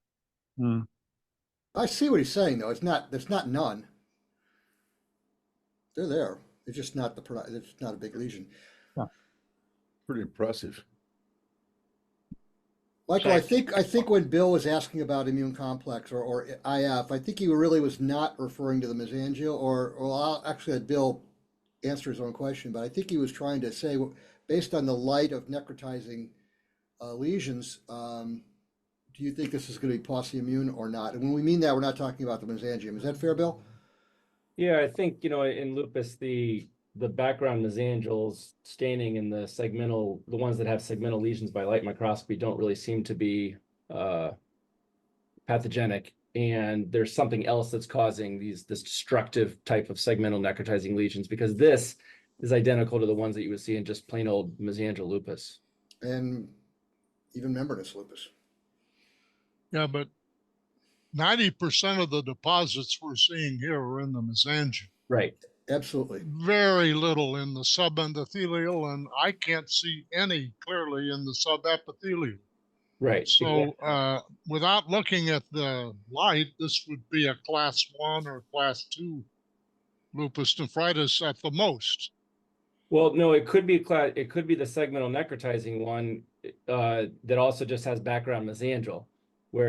I see what he's saying, though. It's not none. They're there. It's just not it's not a big lesion. Pretty impressive. Michael, I think when Bill was asking about immune complex or IF, I think he really was not referring to the mesangial, or I'll actually let Bill answer his own question, but I think he was trying to say, based on the light of necrotizing lesions, do you think this is going to be posse-immune or not? And when we mean that, we're not talking about the mesangium. Is that fair, Bill? Yeah, I think, in lupus, the background mesangials staining in the ones that have segmental lesions by light microscopy don't really seem to be pathogenic. And there's something else that's causing this destructive type of segmental necrotizing lesions, because this is identical to the ones that you would see in just plain old mesangial lupus. And even membranous lupus. Yeah, but 90% of the deposits we're seeing here are in the mesangium. Right. Absolutely. Very little in the subendothelial, and I can't see any clearly in the subepithelial. Right. So without looking at the light, this would be a class 1 or class 2 lupus nephritis at the most. Well, no, it could be the segmental necrotizing one that also just has background mesangial, where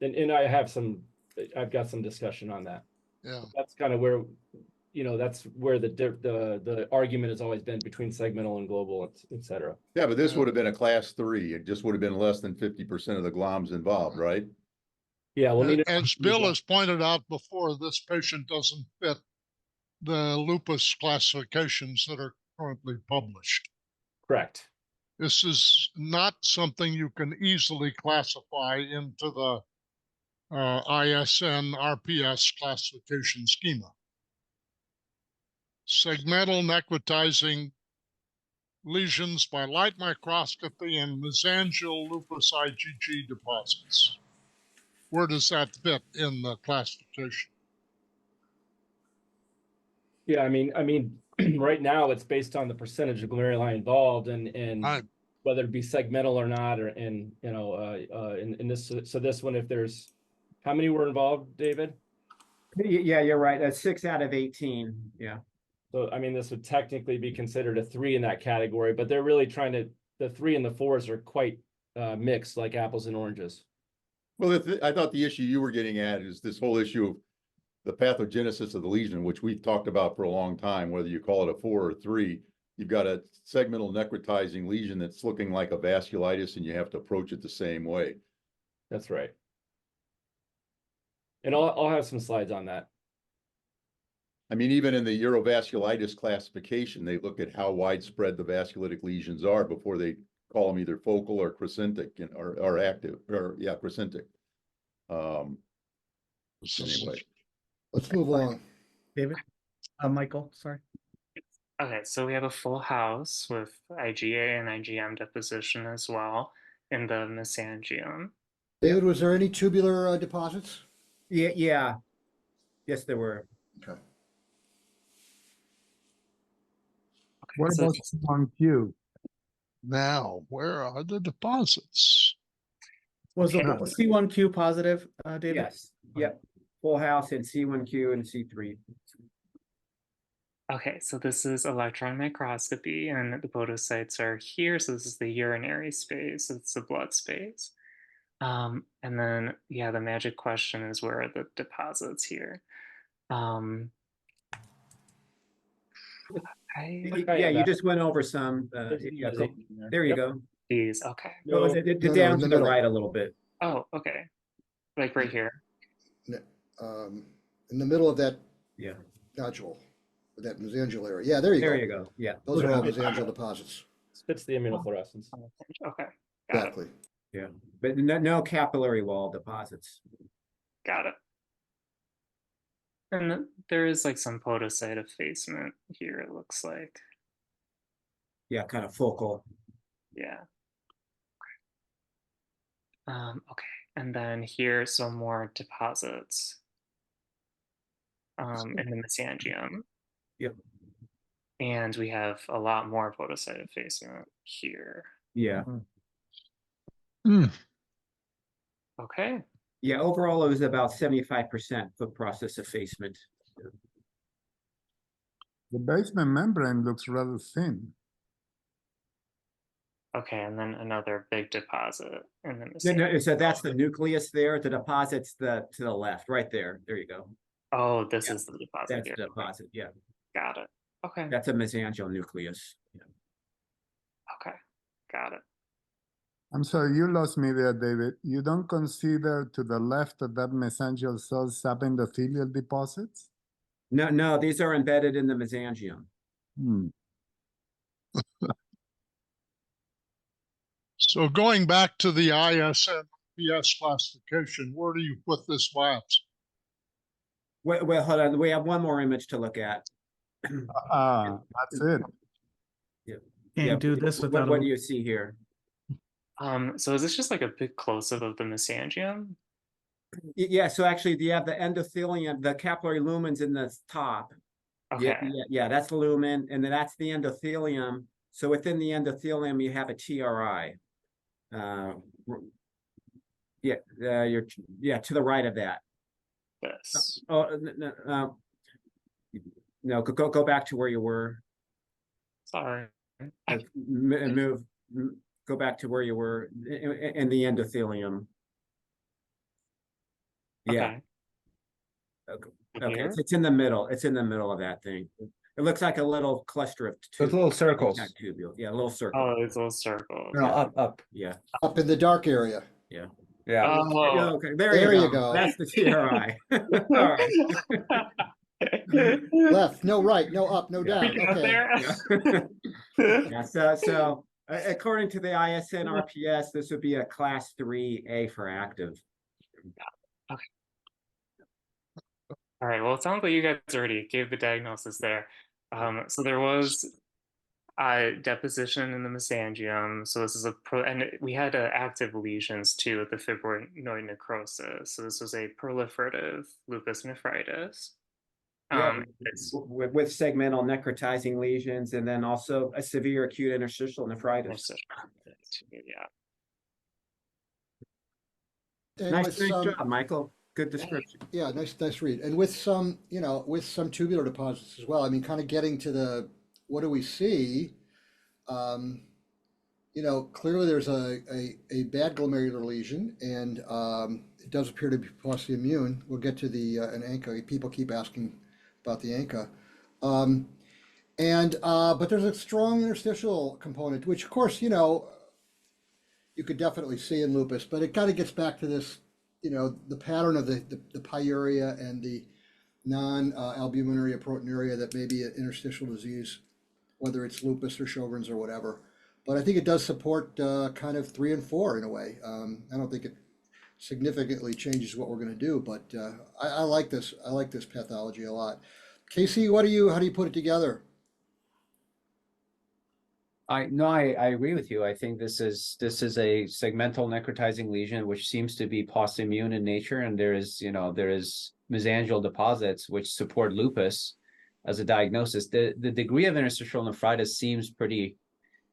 and I have some I've got some discussion on that. Yeah. That's kind of where, that's where the argument has always been between segmental and global, et cetera. Yeah, but this would have been a class 3. It just would have been less than 50% of the gloms involved, right? Yeah, well, As Bill has pointed out before, this patient doesn't fit the lupus classifications that are currently published. correct. This is not something you can easily classify into the ISN-RPS classification schema. Segmental necrotizing lesions by light microscopy and mesangial lupus IgG deposits. Where does that fit in the classification? Yeah, I mean, right now it's based on the percentage of glomeruli involved and whether it be segmental or not, or in this. So this one, if there's, how many were involved, David? Yeah, you're right. That's 6 out of 18. Yeah. So I mean, this would technically be considered a 3 in that category, but they're really trying to. The 3 and the 4s are quite mixed, like apples and oranges. Well, I thought the issue you were getting at is this whole issue of the pathogenesis of the lesion, which we've talked about for a long time, whether you call it a 4 or 3, you've got a segmental necrotizing lesion that's looking like a vasculitis and you have to approach it the same way. That's right. And I'll have some slides on that. I mean, even in the eurovasculitis classification, they look at how widespread the vasculitic lesions are before they call them either focal or crescentic or active, or yeah, crescentic. Anyway. Let's move along. David? Michael, sorry. Okay, so we have a full house with IgA and IgM deposition as well in the mesangium. David, was there any tubular deposits? Yeah. Yes, there were. Okay. What So about C1Q? Now, where are the deposits? Was the C1Q positive, David? Yes. Yep. Full house in C1Q and C3. Okay, so this is electron microscopy, and the podocytes are here. So this is the urinary space. It's the blood space. And then, yeah, the magic question is, where are the deposits here? Yeah, you just went over some. Yeah, there you go. These, okay. No, down to the right a little bit. Oh, okay. Like right here. In the middle of that Yeah. nodule, that mesangial area. Yeah, there you go. There you go. Yeah. Those are all mesangial deposits. Fits the immunofluorescence. Okay. Exactly. Yeah, but no capillary wall deposits. Got it. And there is like some podocyte effacement here, it looks like. Yeah, kind of focal. Yeah. Okay, and then here some more deposits in the mesangium. Yep. And we have a lot more podocyte effacement here. Yeah. Okay. Yeah, overall it was about 75% foot process effacement. The basement membrane looks rather thin. Okay, and then another big deposit in the No, so that's the nucleus there. The deposit's to the left, right there. There you go. Oh, this is the deposit. That's here. the deposit, yeah. Got it. Okay. That's a mesangial nucleus. Yeah. Okay, got it. I'm sorry, you lost me there, David. You don't consider to the left of that mesangial cells subendothelial deposits? No, these are embedded in the mesangium. So going back to the ISN-RPS classification, where do you put this biopsy? Well, hold on. We have one more image to look at. That's it. Yeah. Can't do this without what do you see here? So is this just like a big close-up of the mesangium? Yeah, so actually you have the endothelium, the capillary lumens in the top. Okay. Yeah, that's the lumen, and then that's the endothelium. So within the endothelium, you have a TRI. You're to the right of that. This. No, go back to where you were. Sorry. Move. Go back to where you were in the endothelium. Yeah. Okay. Okay, Here. it's in the middle. It's in the middle of that thing. It looks like a little cluster of Those little circles. not tubule. Yeah, a little circle. Oh, it's all circles. No, up. Yeah. Up in the dark area. Yeah. Oh. Okay, there There you you go. go. That's the TRI. All right. Left, no right, no up, no down. We got Okay. there. Yeah, so according to the ISN RPS, this would be a class 3A for active. All right, well, it sounds like you guys already gave the diagnosis there. So there was deposition in the mesangium. So this is and we had active lesions too with the fibrinoid necrosis. So this was a proliferative lupus nephritis. With segmental necrotizing lesions, and then also a severe acute interstitial nephritis. Yeah. And Nice with some, job, Michael. Good description. yeah, nice read. And with some, with some tubular deposits as well. I mean, kind of getting to what do we see? Clearly there's a bad glomerular lesion, and it does appear to be possibly immune. We'll get to an ANCA. People keep asking about the ANCA. But there's a strong interstitial component, which of course, you could definitely see in lupus, but it kind of gets back to this, the pattern of the pyuria and the non-albuminuria, proteinuria that may be an interstitial disease, whether it's lupus or Sjogren's or whatever. But I think it does support kind of 3 and 4 in a way. I don't think it significantly changes what we're going to do, but I like this. I like this pathology a lot. Casey, how do you put it together? I agree with you. I think this is a segmental necrotizing lesion, which seems to be post-immune in nature, and there is mesangial deposits which support lupus as a diagnosis. The degree of interstitial nephritis seems pretty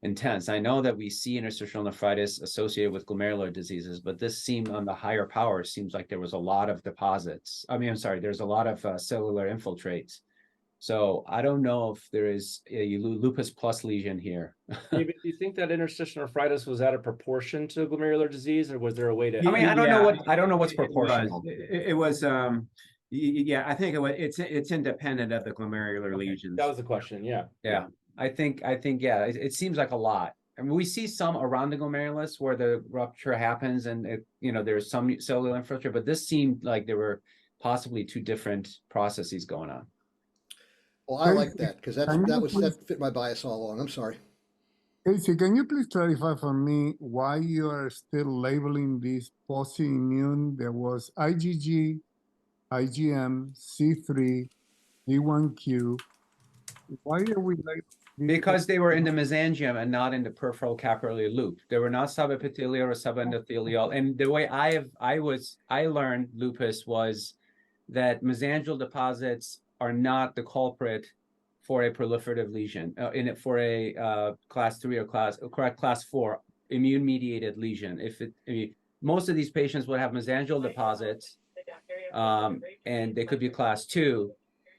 intense. I know that we see interstitial nephritis associated with glomerular diseases, but this seemed on the higher power. Seems like there was a lot of deposits. There's a lot of cellular infiltrates. So I don't know if there is a lupus plus lesion here. David, do you think that interstitial nephritis was out of proportion to glomerular disease, or was there a way to? I don't know what's proportional. It was yeah, I think it's independent of the glomerular lesions. That was the question. Yeah. Yeah. I think yeah, it seems like a lot. I mean, we see some around the glomerulus where the rupture happens, and there's some cellular infiltrate, but this seemed like there were possibly 2 different processes going on. Well, I like that because that fit my bias all along. I'm sorry. Casey, can you please clarify for me why you are still labeling this post-immune? There was IgG, IgM, C3, D1Q. Why are we labeling? Because they were in the mesangium and not in the peripheral capillary loop. They were not subepithelial or subendothelial. And the way I learned lupus was that mesangial deposits are not the culprit for a proliferative lesion for a class 3 or class 4 immune-mediated lesion. Most of these patients would have mesangial deposits, and they could be class 2.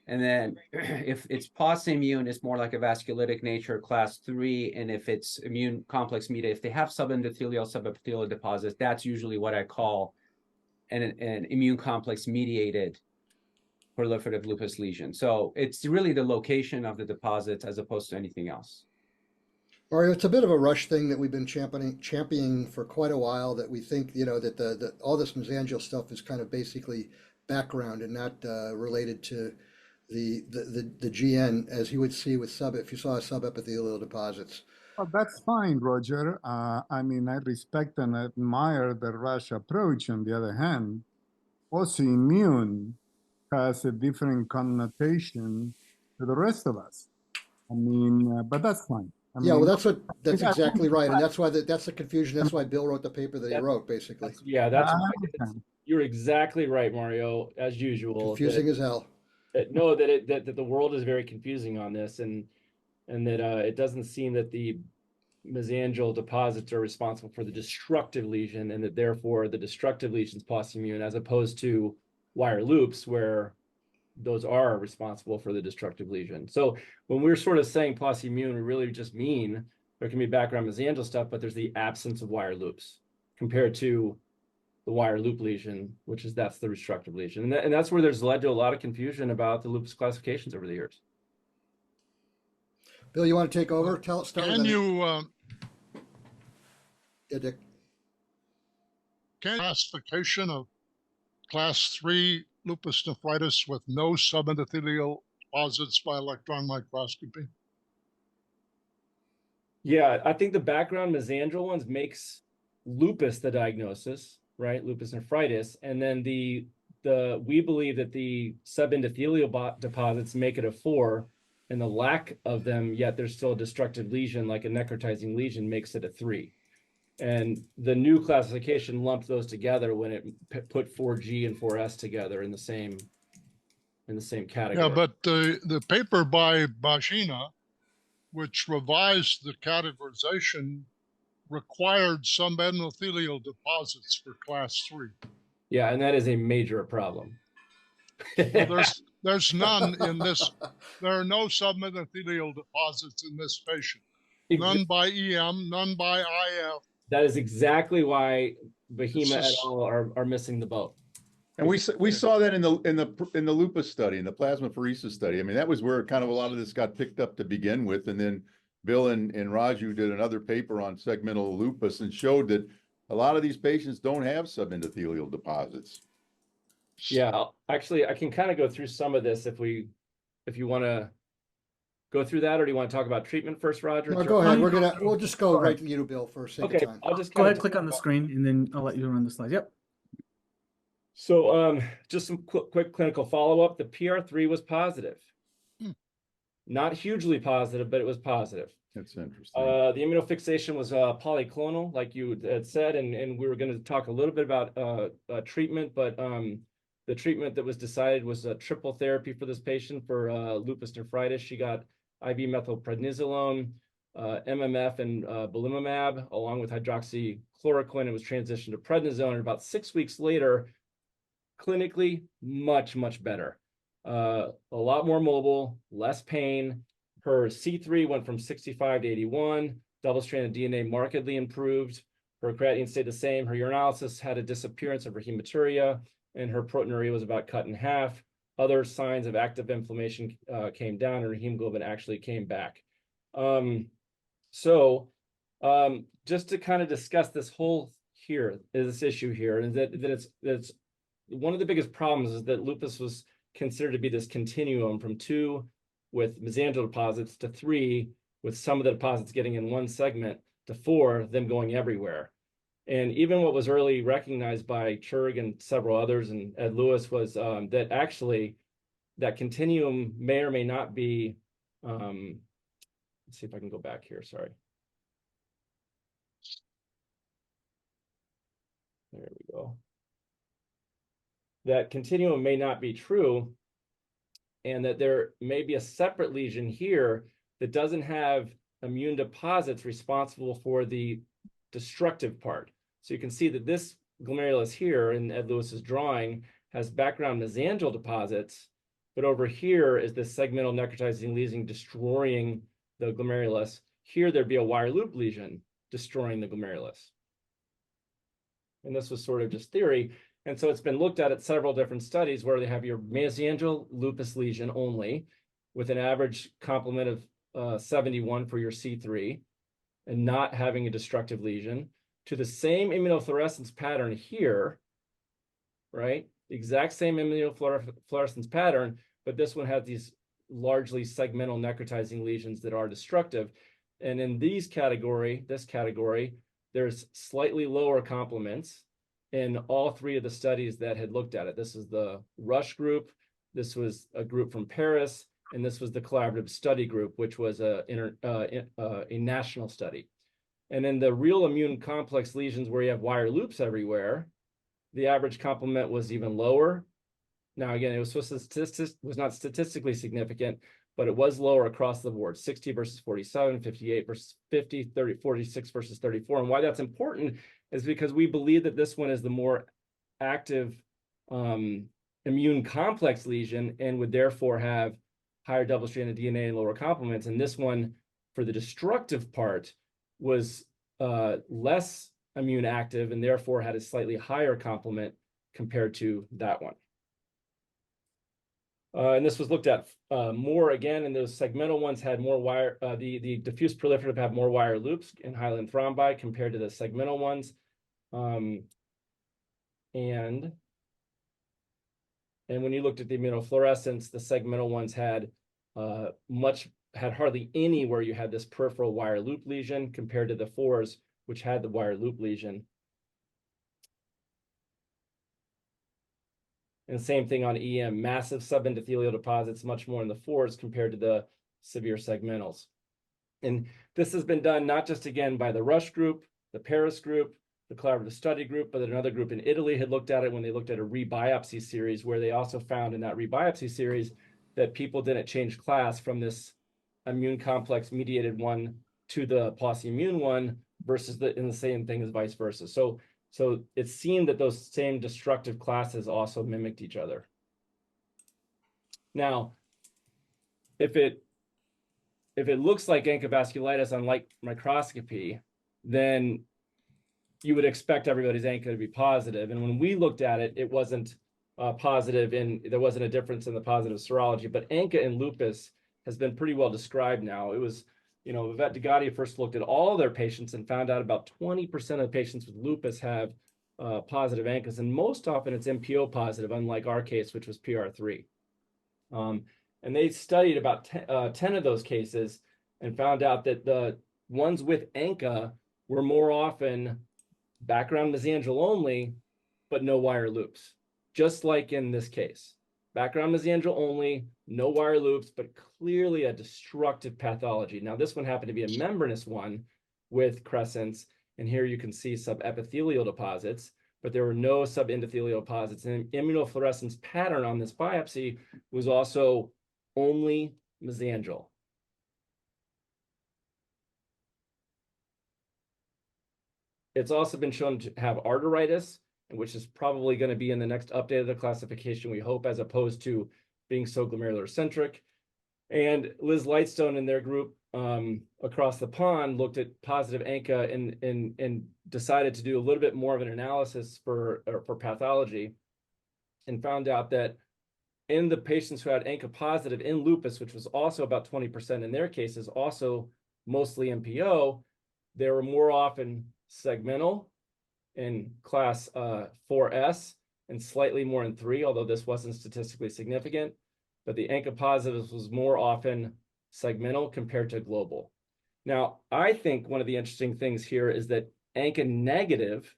And then if it's post-immune, it's more like a vasculitic nature, class 3. And if it's immune complex mediated, if they have subendothelial, subepithelial deposits, that's usually what I call an immune complex mediated proliferative lupus lesion. So it's really the location of the deposits as opposed to anything else. All right, it's a bit of a rush thing that we've been championing for quite a while, that we think, that all this mesangial stuff is kind of basically background and not related to the GN, as you would see with if you saw subepithelial deposits. Oh, that's fine, Roger. I mean, I respect and admire the rush approach. On the other hand, autoimmune has a different connotation to the rest of us. I mean, but that's fine. Well, that's exactly right, and that's why that's the confusion. That's why Bill wrote the paper that he wrote, basically. You're exactly right, Mario, as usual. Confusing as hell. No, that the world is very confusing on this, and that it doesn't seem that the mesangial deposits are responsible for the destructive lesion, and that therefore the destructive lesion is post-immune, as opposed to wire loops, where those are responsible for the destructive lesion. So when we're sort of saying post-immune, we really just mean there can be background mesangial stuff, but there's the absence of wire loops compared to the wire loop lesion, that's the destructive lesion. And that's where there's led to a lot of confusion about the lupus classifications over the years. Bill, you want to take over? Start with Can the- you, Yeah, Dick. classification of class 3 lupus nephritis with no subendothelial deposits by electron microscopy? Yeah, I think the background mesangial ones makes lupus the diagnosis, right? Lupus nephritis. And then we believe that the subendothelial deposits make it a 4, and the lack of them, yet there's still a destructive lesion, like a necrotizing lesion, makes it a 3. And the new classification lumped those together when it put 4G and 4S together in the same category. Yeah, but the paper by Bajina, which revised the categorization, required some endothelial deposits for class 3. Yeah, and that is a major problem. Well, there's none in this. There are no subendothelial deposits in this patient. None by EM, none by IF. That is exactly why Bahima et This is- al. are missing the boat. And we saw that in the lupus study, in the plasmapheresis study. I mean, that was where kind of a lot of this got picked up to begin with. And then Bill and Raju did another paper on segmental lupus and showed that a lot of these patients don't have subendothelial deposits. Yeah, actually, I can kind of go through some of this if you want to go through that, or do you want to talk about treatment first, Roger? No, go ahead. We'll just go right to you, Bill, for sake Okay, of time. I'll just Go kind ahead, of click on the screen, and then I'll let you run the slides. Yep. So just some quick clinical follow-up. The PR3 was positive. Not hugely positive, but it was positive. That's interesting. The immunofixation was polyclonal, like you had said, and we were going to talk a little bit about treatment, but the treatment that was decided was a triple therapy for this patient for lupus nephritis. She got IV methylprednisolone, MMF, and belimumab, along with hydroxychloroquine, and was transitioned to prednisone. And about 6 weeks later, clinically, much better. A lot more mobile, less pain. Her C3 went from 65 to 81. Double-stranded DNA markedly improved. Her creatinine stayed the same. Her urinalysis had a disappearance of her hematuria, and her proteinuria was about cut in half. Other signs of active inflammation came down, and her hemoglobin actually came back. Just to kind of discuss this issue here, and that it's one of the biggest problems is that lupus was considered to be this continuum from 2 with mesangial deposits to 3 with some of the deposits getting in one segment to 4, them going everywhere. And even what was early recognized by Churg and several others and Ed Lewis was that actually that continuum may or may not be, let's see if I can go back here, sorry. There we go. That continuum may not be true, and that there may be a separate lesion here that doesn't have immune deposits responsible for the destructive part. So you can see that this glomerulus here in Ed Lewis's drawing has background mesangial deposits, but over here is this segmental necrotizing lesion destroying the glomerulus. Here there'd be a wire loop lesion destroying the glomerulus. And this was sort of just theory. And so it's been looked at several different studies where they have your mesangial lupus lesion only with an average complement of 71 for your C3 and not having a destructive lesion, to the same immunofluorescence pattern here, right? The exact same immunofluorescence pattern, but this one has these largely segmental necrotizing lesions that are destructive. And in this category, there's slightly lower complements in all 3 of the studies that had looked at it. This is the Rush group, this was a group from Paris, and this was the collaborative study group, which was a national study. And in the real immune complex lesions where you have wire loops everywhere, the average complement was even lower. Now, again, it was not statistically significant, but it was lower across the board, 60 versus 47, 58 versus 50, 30, 46 versus 34. And why that's important is because we believe that this one is the more active immune complex lesion and would therefore have higher double-stranded DNA and lower complements. And this one, for the destructive part, was less immune active and therefore had a slightly higher complement compared to that one. And this was looked at more again, and those segmental ones had more wire, the diffuse proliferative have more wire loops and hyaline thrombi compared to the segmental ones. And when you looked at the immunofluorescence, the segmental ones had hardly any where you had this peripheral wire loop lesion compared to the fours, which had the wire loop lesion. And same thing on EM, massive subendothelial deposits, much more in the fours compared to the severe segmentals. And this has been done not just again by the Rush group, the Paris group, the collaborative study group, but another group in Italy had looked at it when they looked at a rebiopsy series, where they also found in that rebiopsy series that people didn't change class from this immune complex mediated one to the posse-immune one versus the same thing as vice versa. So it's seen that those same destructive classes also mimicked each other. Now, if it looks like ANCA vasculitis on light microscopy, then you would expect everybody's ANCA to be positive. And when we looked at it, it wasn't positive, and there wasn't a difference in the positive serology. But ANCA in lupus has been pretty well described now. It was, Vivek Degati first looked at all their patients and found out about 20% of patients with lupus have positive ANCAs, and most often it's MPO positive, unlike our case, which was PR3. And they studied about 10 of those cases and found out that the ones with ANCA were more often background mesangial only, but no wire loops, just like in this case. Background mesangial only, no wire loops, but clearly a destructive pathology. Now, this one happened to be a membranous one with crescents, and here you can see subepithelial deposits, but there were no subendothelial deposits. And immunofluorescence pattern on this biopsy was also only mesangial. It's also been shown to have arteritis, which is probably going to be in the next update of the classification, we hope, as opposed to being so glomerular-centric. And Liz Lightstone and their group across the pond looked at positive ANCA and decided to do a little bit more of an analysis for pathology, and found out that in the patients who had ANCA positive in lupus, which was also about 20% in their cases, also mostly MPO, they were more often segmental in class 4S and slightly more in 3, although this wasn't statistically significant. But the ANCA positives was more often segmental compared to global. Now, I think one of the interesting things here is that ANCA negative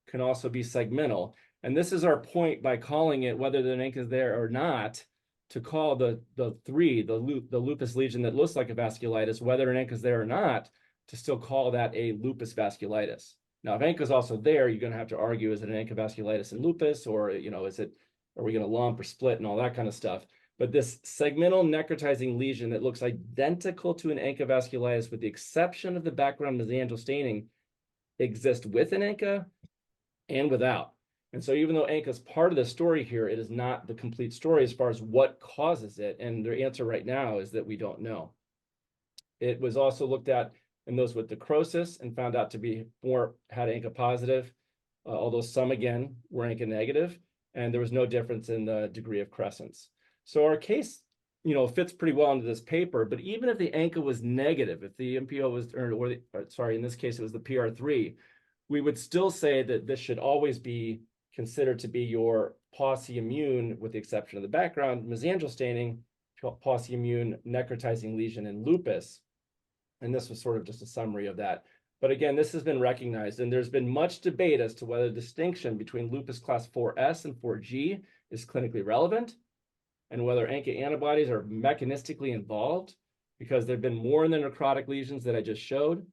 can also be segmental. And this is our point by calling it, whether the ANCA is there or not, to call the lupus lesion that looks like a vasculitis, whether an ANCA is there or not, to still call that a lupus vasculitis. Now, if ANCA is also there, you're going to have to argue, is it an ANCA vasculitis in lupus, or, are we going to lump or split and all that kind of stuff? But this segmental necrotizing lesion that looks identical to an ANCA vasculitis, with the exception of the background mesangial staining, exists with an ANCA and without. And so even though ANCA is part of the story here, it is not the complete story as far as what causes it. And the answer right now is that we don't know. It was also looked at in those with necrosis and found out to be had ANCA positive, although some again were ANCA negative, and there was no difference in the degree of crescents. So our case, fits pretty well into this paper. But even if the ANCA was negative, if the MPO was, in this case it was the PR3, we would still say that this should always be considered to be your posse-immune, with the exception of the background mesangial staining, posse-immune necrotizing lesion in lupus. And this was sort of just a summary of that. But again, this has been recognized, and there's been much debate as to whether the distinction between lupus class 4S and 4G is clinically relevant, and whether ANCA antibodies are mechanistically involved, because there have been more in the necrotic lesions that I just showed.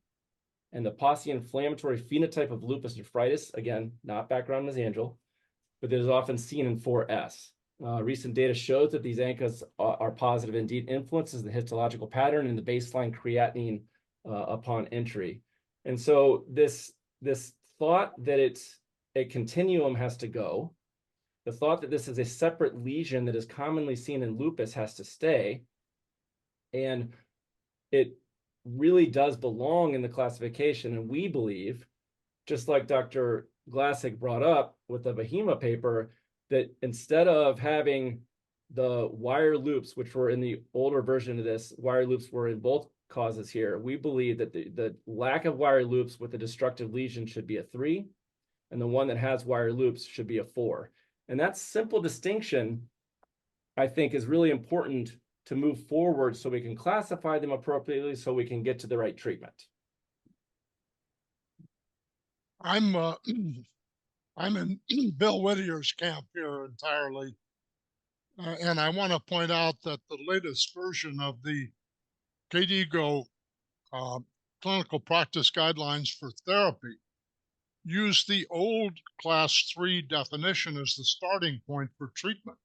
And the posse-inflammatory phenotype of lupus nephritis, again, not background mesangial, but it is often seen in 4S. Recent data shows that these ANCAs are positive, indeed influences the histological pattern and the baseline creatinine upon entry. And so this thought that it's a continuum has to go. The thought that this is a separate lesion that is commonly seen in lupus has to stay. And it really does belong in the classification. And we believe just like Dr. Glassick brought up with the Bahima paper, that instead of having the wire loops, which were in the older version of this, wire loops were in both causes here. We believe that the lack of wire loops with the destructive lesion should be a 3, and the one that has wire loops should be a 4. And that simple distinction, I think, is really important to move forward so we can classify them appropriately so we can get to the right treatment. I'm in Bill Whittier's camp here entirely. And I want to point out that the latest version of the KDIGO clinical practice guidelines for therapy use the old class 3 definition as the starting point for treatment.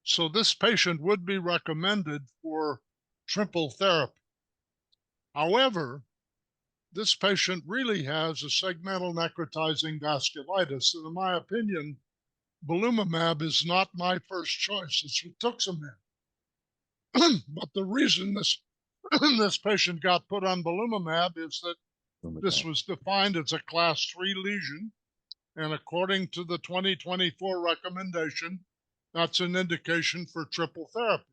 So this patient would be recommended for triple therapy. However, this patient really has a segmental necrotizing vasculitis. And in my opinion, belimumab is not my first choice. It's rituximab. But the reason this this patient got put on belimumab is that this was defined as a class 3 lesion. And according to the 2024 recommendation, that's an indication for triple therapy.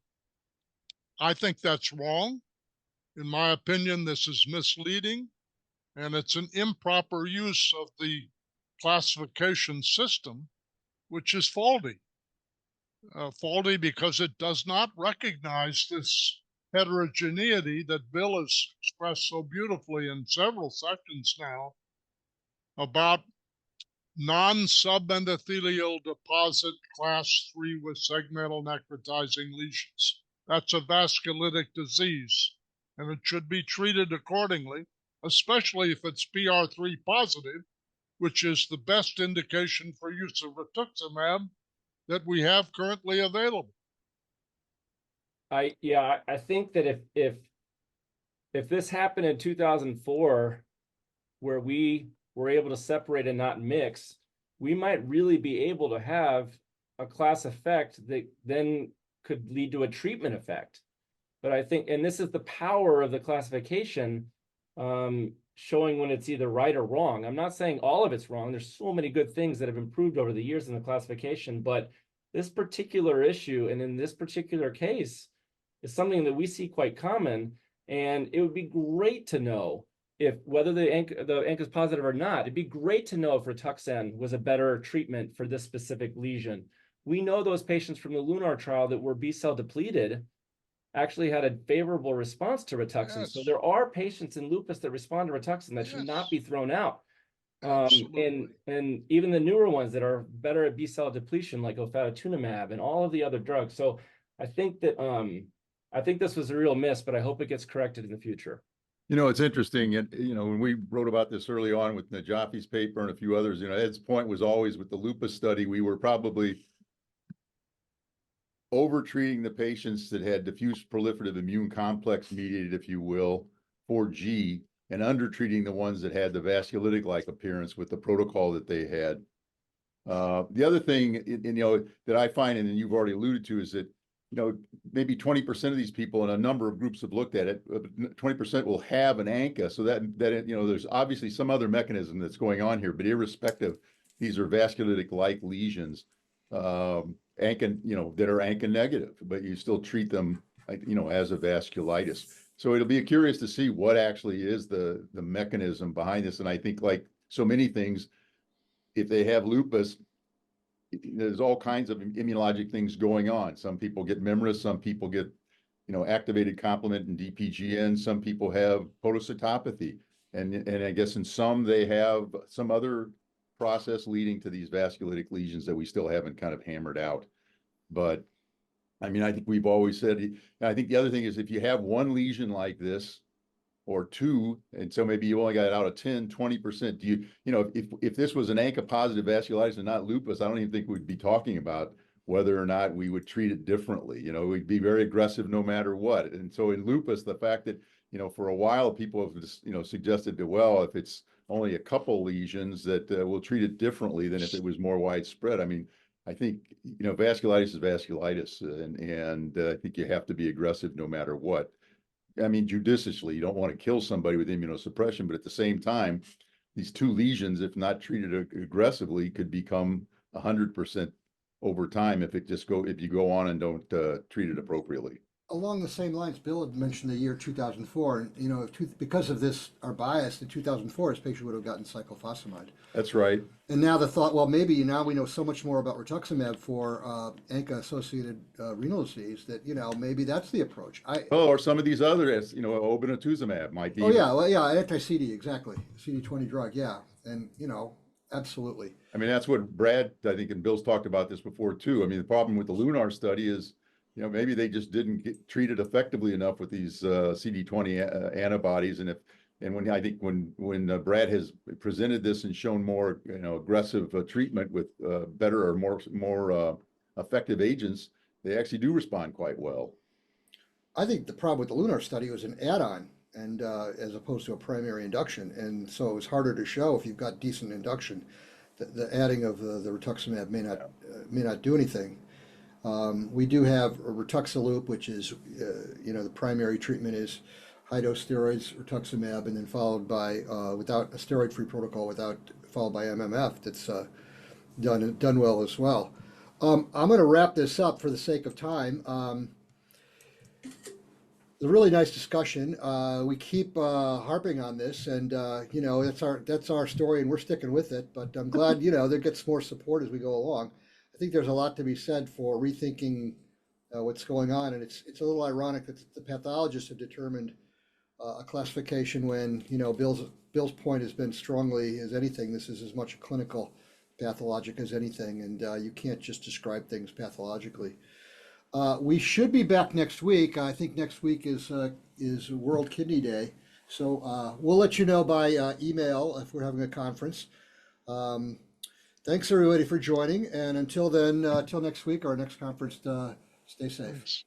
I think that's wrong. In my opinion, this is misleading, and it's an improper use of the classification system, which is faulty. Faulty because it does not recognize this heterogeneity that Bill has expressed so beautifully in several sections now about non-subendothelial deposit class 3 with segmental necrotizing lesions. That's a vasculitic disease, and it should be treated accordingly, especially if it's PR3 positive, which is the best indication for use of rituximab that we have currently available. I think that if this happened in 2004, where we were able to separate and not mix, we might really be able to have a class effect that then could lead to a treatment effect. But I think, and this is the power of the classification, showing when it's either right or wrong. I'm not saying all of it's wrong. There's so many good things that have improved over the years in the classification, but this particular issue and in this particular case is something that we see quite common. And it would be great to know if whether the ANCA is positive or not. It'd be great to know if Rituxan was a better treatment for this specific lesion. We know those patients from the LUNAR trial that were B-cell depleted actually had a favorable response to Rituxan. Yes. So there are patients in lupus that respond to Rituxan that should not be thrown out. And even the newer ones that are better at B-cell depletion, like ofatumumab and all of the other drugs. So I think that I think this was a real miss, but I hope it gets corrected in the future. You know, it's interesting. And, you know, when we wrote about this early on with Najafi's paper and a few others, you know, Ed's point was always with the lupus study, we were probably over-treating the patients that had diffuse proliferative immune complex mediated, if you will, 4G, and under-treating the ones that had the vasculitic-like appearance with the protocol that they had. The other thing, you know, that I find, and you've already alluded to, is that, you know, maybe 20% of these people, and a number of groups have looked at it, 20% will have an ANCA. So that, you know, there's obviously some other mechanism that's going on here, but irrespective, these are vasculitic-like lesions, ANCA, you know, that are ANCA negative, but you still treat them, you know, as a vasculitis. So it'll be curious to see what actually is the mechanism behind this. And I think, like so many things, if they have lupus, there's all kinds of immunologic things going on. Some people get membranous, some people get, you know, activated complement and DPGN, some people have podocytopathy. And I guess in some, they have some other process leading to these vasculitic lesions that we still haven't kind of hammered out. But I mean, I think we've always said, I think the other thing is if you have one lesion like this or two, and so maybe you only got out of 10, 20%, do you know, if this was an ANCA positive vasculitis and not lupus, I don't even think we'd be talking about whether or not we would treat it differently. You know, we'd be very aggressive no matter what. And so in lupus, the fact that, you know, for a while, people have just, you know, suggested that, well, if it's only a couple lesions that we'll treat it differently than if it was more widespread. I mean, I think, you know, vasculitis is vasculitis, and I think you have to be aggressive no matter what. I mean, judiciously, you don't want to kill somebody with immunosuppression, but at the same time, these two lesions, if not treated aggressively, could become 100% over time if you go on and don't treat it appropriately. Along the same lines, Bill had mentioned the year 2004, and you know, because of this, our bias, in 2004, this patient would have gotten cyclophosphamide. That's right. And now the thought, well, maybe now we know so much more about rituximab for ANCA-associated renal disease that, you know, maybe that's the approach. Or some of these other, you know, obinutuzumab might be. Oh yeah, well, yeah, anti-CD, exactly, CD20 drug, yeah, and you know, absolutely. I mean, that's what Brad, I think, and Bill's talked about this before too. I mean, the problem with the LUNAR study is, you know, maybe they just didn't get treated effectively enough with these CD20 antibodies. And when I think when Brad has presented this and shown more, you know, aggressive treatment with better or more effective agents, they actually do respond quite well. I think the problem with the LUNAR study was an add-on, and as opposed to a primary induction, and so it was harder to show if you've got decent induction. The adding of the rituximab may not do anything. We do have a rituxaloop, which is, you know, the primary treatment is high-dose steroids, rituximab, and then followed by, without a steroid-free protocol, followed by MMF. That's done well as well. I'm going to wrap this up for the sake of time. It's a really nice discussion. We keep harping on this, and you know, that's our story, and we're sticking with it. But I'm glad, you know, there gets more support as we go along. I think there's a lot to be said for rethinking what's going on, and it's a little ironic that the pathologists have determined a classification when, you know, Bill's point has been strongly as anything. This is as much a clinical pathologic as anything, and you can't just describe things pathologically. We should be back next week. I think next week is World Kidney Day, so we'll let you know by email if we're having a conference. Thanks everybody for joining, and until then, till next week, our next conference, stay safe. Thanks.